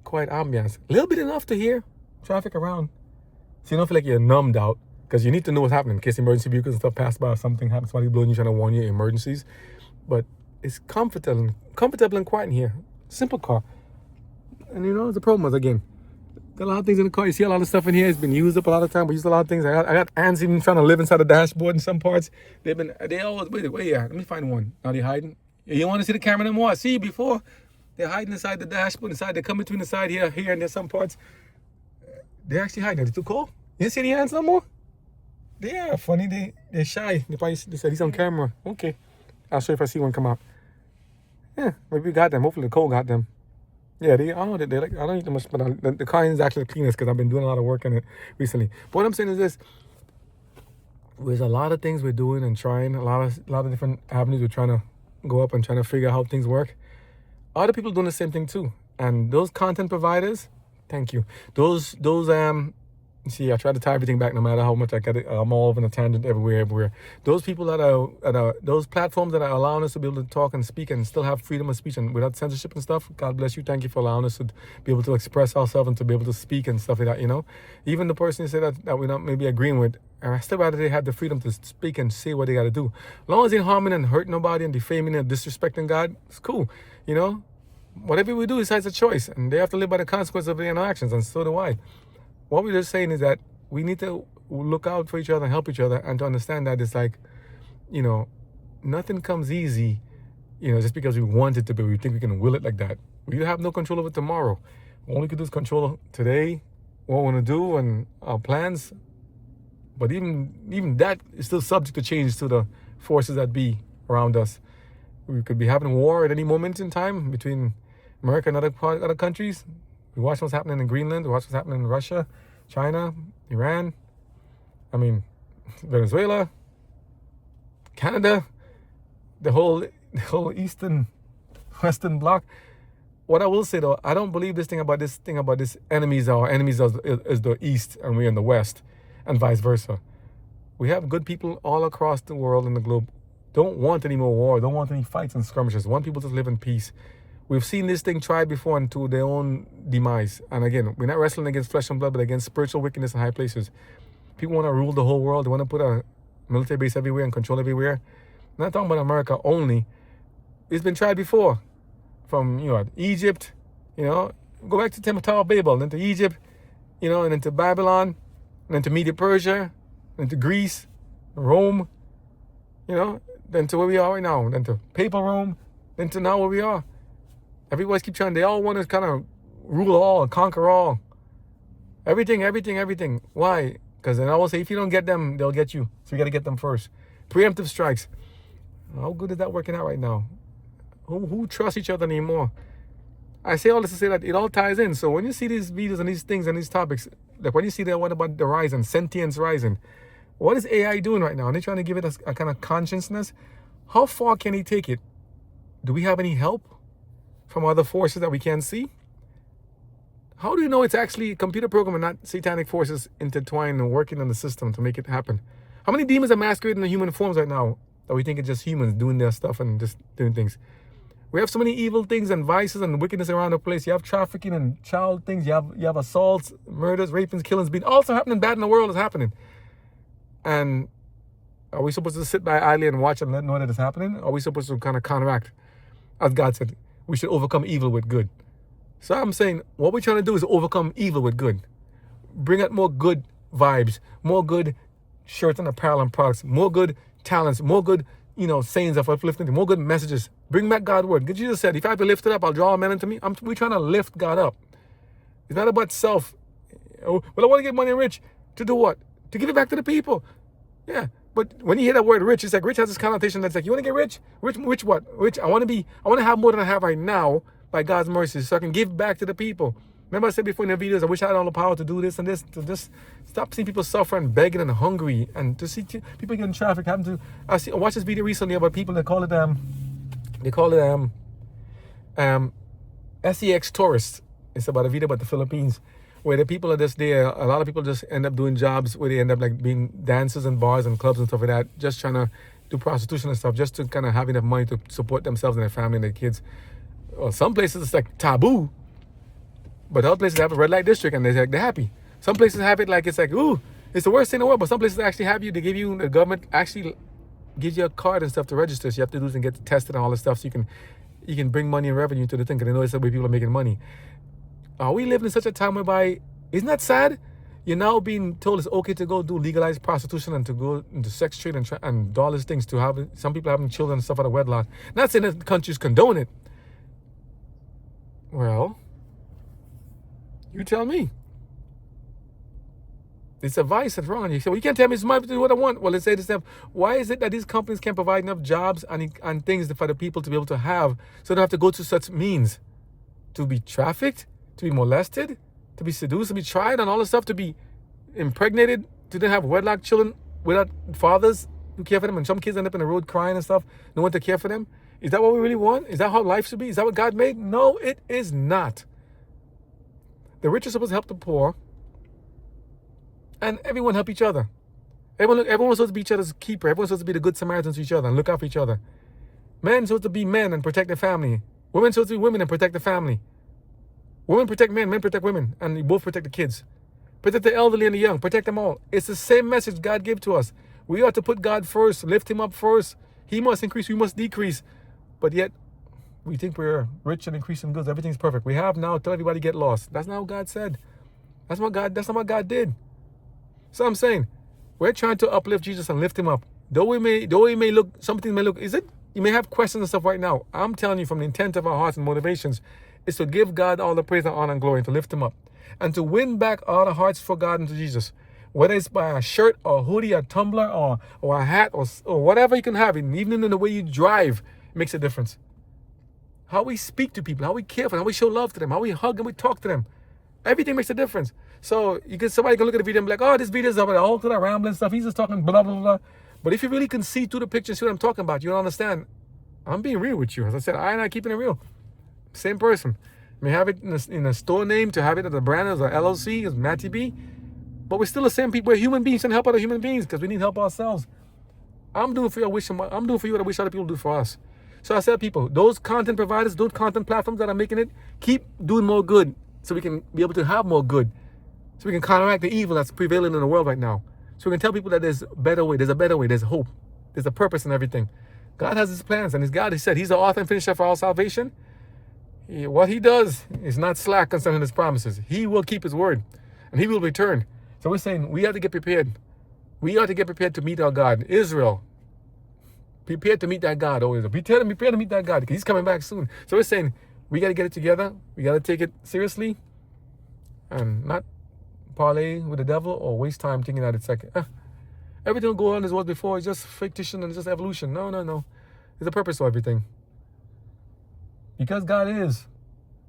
quiet ambiance. A little bit enough to hear traffic around. So you don't feel like you're numbed out, because you need to know what's happening in case emergency vehicles and stuff pass by or something happens, somebody blowing you, trying to warn you emergencies. But it's comfortable and quiet in here. Simple car. And the problem was, again, got a lot of things in the car. You see a lot of stuff in here. It's been used up a lot of time. We used a lot of things. I got ants even trying to live inside the dashboard in some parts. They always, wait, yeah, let me find one. Now they're hiding. You want to see the camera no more? I see you before. They're hiding inside the dashboard, they come between the side here, and there's some parts. They're actually hiding. They're too cold. You didn't see any ants no more? They are funny. They're shy. They said he's on camera. Okay. I'll show you if I see one come out. Yeah, maybe we got them. Hopefully the cold got them. Yeah, I don't eat them much, but the car is actually the cleanest because I've been doing a lot of work on it recently. But what I'm saying is this: there's a lot of things we're doing and trying, a lot of different avenues we're trying to go up and trying to figure out how things work. Other people doing the same thing too, and those content providers, thank you. Those See, I try to tie everything back no matter how much I get it. I'm all over in a tangent everywhere. Those people that are those platforms that are allowing us to be able to talk and speak and still have freedom of speech and without censorship and stuff, God bless you. Thank you for allowing us to be able to express ourselves and to be able to speak and stuff like that, you know? Even the person you say that we're not maybe agreeing with, I still rather they have the freedom to speak and say what they got to do. As long as they ain't harming and hurting nobody and defaming and disrespecting God, it's cool, you know? Whatever we do is a choice, and they have to live by the consequences of their actions, and so do I. What we're just saying is that we need to look out for each other and help each other, and to understand that it's like, you know, nothing comes easy, you know, just because we want it to be. We think we can will it like that. We have no control over tomorrow. All we can do is control today, what we want to do, and our plans. But even that is still subject to change to the forces that be around us. We could be having war at any moment in time between America and other countries. We watch what's happening in Greenland. We watch what's happening in Russia, China, Iran. I mean, Venezuela, Canada, the whole Eastern, Western bloc. What I will say though, I don't believe this thing about this enemies is the East and we're in the West, and vice versa. We have good people all across the world and the globe. Don't want any more war. Don't want any fights and skirmishes. Want people to live in peace. We've seen this thing tried before and to their own demise. And again, we're not wrestling against flesh and blood, but against spiritual wickedness in high places. People want to rule the whole world. They want to put a military base everywhere and control everywhere. I'm not talking about America only. It's been tried before. From, you know, Egypt, you know, go back to Tower of Babel, then to Egypt, you know, and then to Babylon, and then to Media Persia, then to Greece, Rome, you know, then to where we are right now, then to Papal Rome, then to now where we are. Everybody's keep trying, they all want to kind of rule all and conquer all. Everything. Why? Because then I will say, if you don't get them, they'll get you. So you got to get them first. Preemptive strikes. How good is that working out right now? Who trusts each other anymore? I say all this to say that it all ties in. So when you see these videos and these things and these topics, like when you see that one about the rising, sentience rising, what is AI doing right now? And they're trying to give it a kind of consciousness. How far can he take it? Do we have any help from other forces that we can't see? How do you know it's actually a computer program and not satanic forces intertwined and working in the system to make it happen? How many demons are masquerading in human forms right now that we think it's just humans doing their stuff and just doing things? We have so many evil things and vices and wickedness around the place. You have trafficking and child things. You have assaults, murders, rapings, killings, being also happening bad in the world is happening. And are we supposed to sit by idly and watch and let know that it's happening? Or are we supposed to kind of counteract? As God said, we should overcome evil with good. So I'm saying what we're trying to do is overcome evil with good. Bring out more good vibes, more good shirts and apparel and products, more good talents, more good, you know, sayings of uplifting, more good messages. Bring back God's word. Jesus said, if I have to lift it up, I'll draw men into me. We're trying to lift God up. It's not about self. Oh, well, I want to get money and rich. To do what? To give it back to the people. Yeah. But when you hear that word rich, it's like rich has this connotation that's like, you want to get rich? Rich what? Rich, I want to have more than I have right now by God's mercy so I can give back to the people. Remember I said before in the videos, I wish I had all the power to do this and this, to just stop seeing people suffering, begging and hungry, and to see people getting trafficked. I watched this video recently about people that call it SEX tourists. It's about a video about the Philippines where the people are just there. A lot of people just end up doing jobs where they end up like being dancers and bars and clubs and stuff like that, just trying to do prostitution and stuff, just to kind of have enough money to support themselves and their family and their kids. Well, some places it's like taboo, but other places have a red light district and they're happy. Some places have it like it's like, ooh, it's the worst thing in the world. But some places actually have they give you, the government actually gives you a card and stuff to register. So you have to do this and get tested and all this stuff so you can bring money and revenue to the thing because they know it's the way people are making money. Are we living in such a time whereby, isn't that sad? You're now being told it's okay to go do legalized prostitution and to go into sex trade and all these things, to have some people having children and stuff out of wedlock. Not saying that countries condone it. Well, you tell me. It's a vice that's wrong. You say, well, you can't tell me it's mine to do what I want. Well, let's say this stuff. Why is it that these companies can't provide enough jobs and things for the people to be able to have, so they don't have to go to such means? To be trafficked, to be molested, to be seduced, to be tried and all this stuff, to be impregnated, to then have wedlock children without fathers who care for them, and some kids end up in the road crying and stuff, no one to care for them. Is that what we really want? Is that how life should be? Is that what God made? No, it is not. The rich are supposed to help the poor. And everyone help each other. Everyone's supposed to be each other's keeper. Everyone's supposed to be the good Samaritans to each other and look out for each other. Men supposed to be men and protect their family. Women supposed to be women and protect the family. Women protect men, men protect women, and we both protect the kids. Protect the elderly and the young. Protect them all. It's the same message God gave to us. We ought to put God first, lift him up first. He must increase, we must decrease. But yet, we think we're rich and increasing goods. Everything's perfect. We have now, tell everybody get lost. That's not what God said. That's not what God did. So I'm saying, we're trying to uplift Jesus and lift him up. Though we may look, something may look, you may have questions and stuff right now. I'm telling you from the intent of our hearts and motivations is to give God all the praise and honor and glory and to lift him up. And to win back all the hearts for God and to Jesus. Whether it's by a shirt or a hoodie, a tumbler or a hat or whatever you can have, and even in the way you drive, it makes a difference. How we speak to people, how we care for them, how we show love to them, how we hug and we talk to them. Everything makes a difference. So somebody can look at the video and be like, oh, this video is about all to that rambling stuff. He's just talking blah, blah, blah. But if you really can see through the picture and see what I'm talking about, you'll understand. I'm being real with you. As I said, I'm not keeping it real. Same person. May have it in a store name, to have it as a brand, as a LLC, as Matty B. But we're still the same people. We're human beings and help other human beings because we need help ourselves. I'm doing for you what I wish other people do for us. So I said, people, those content providers, those content platforms that are making it, keep doing more good so we can be able to have more good. So we can counteract the evil that's prevailing in the world right now. So we can tell people that there's a better way, there's hope, there's a purpose in everything. God has his plans, and his God, he said, he's the author and finisher for our salvation. What he does is not slack concerning his promises. He will keep his word, and he will return. So we're saying we have to get prepared. We ought to get prepared to meet our God. Israel, prepare to meet that God. Always prepare to meet that God because he's coming back soon. So we're saying we got to get it together. We got to take it seriously and not parlay with the devil or waste time thinking that it's like, everything will go on as was before. It's just fictitious and it's just evolution. No. There's a purpose to everything. Because God is,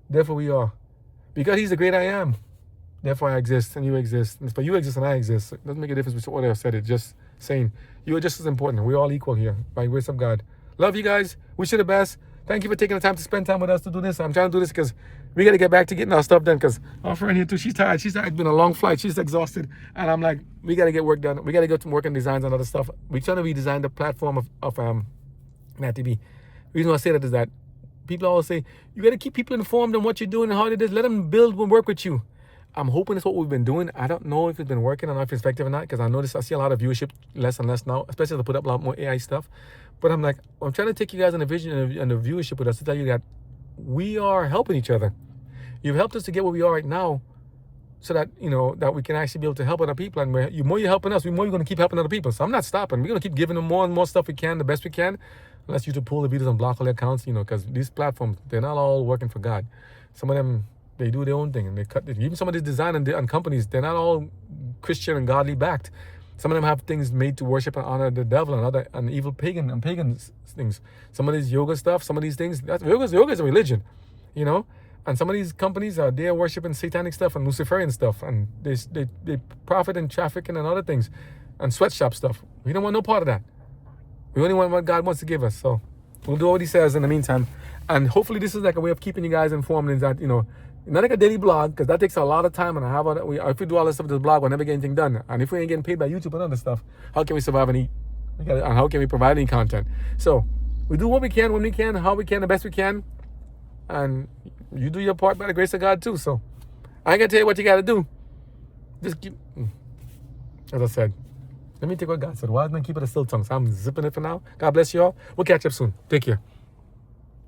therefore we are. Because he's the great I am, therefore I exist and you exist. But you exist and I exist. It doesn't make a difference between what I said. It's just saying you are just as important. We're all equal here by grace of God. Love you guys. Wish you the best. Thank you for taking the time to spend time with us to do this. I'm trying to do this because we got to get back to getting our stuff done because our friend here too, she's tired. It's been a long flight. She's exhausted. And I'm like, we got to get work done. We got to go to work on designs and other stuff. We're trying to redesign the platform of Nat TV. The reason why I say that is that people always say, you got to keep people informed on what you're doing and how it is. Let them build and work with you. I'm hoping it's what we've been doing. I don't know if it's been working. I don't know if it's effective or not because I see a lot of viewership less and less now, especially as I put up a lot more AI stuff. But I'm like, I'm trying to take you guys on the vision and the viewership with us to tell you that we are helping each other. You've helped us to get where we are right now so that, that we can actually be able to help other people. And the more you're helping us, the more you're going to keep helping other people. So I'm not stopping. We're going to keep giving them more and more stuff we can, the best we can. Unless you to pull the videos and block all their accounts, because these platforms, they're not all working for God. Some of them, they do their own thing. And even some of these design and companies, they're not all Christian and godly backed. Some of them have things made to worship and honor the devil and evil pagan things. Some of these yoga stuff, some of these things, yoga is a religion, And some of these companies are there worshiping satanic stuff and Luciferian stuff, and they profit in trafficking and other things, and sweatshop stuff. We don't want no part of that. We only want what God wants to give us. So we'll do what he says in the meantime. And hopefully this is like a way of keeping you guys informed in that, not like a daily blog, because that takes a lot of time. And if we do all this stuff with this blog, we'll never get anything done. And if we ain't getting paid by YouTube and other stuff, how can we survive and eat? And how can we provide any content? So we do what we can, when we can, how we can, the best we can. And you do your part by the grace of God too. So I ain't gonna tell you what you gotta do. Just keep, as I said, let me take what God said. Why didn't I keep it a still tongue? So I'm zipping it for now. God bless you all. We'll catch up soon. Take care.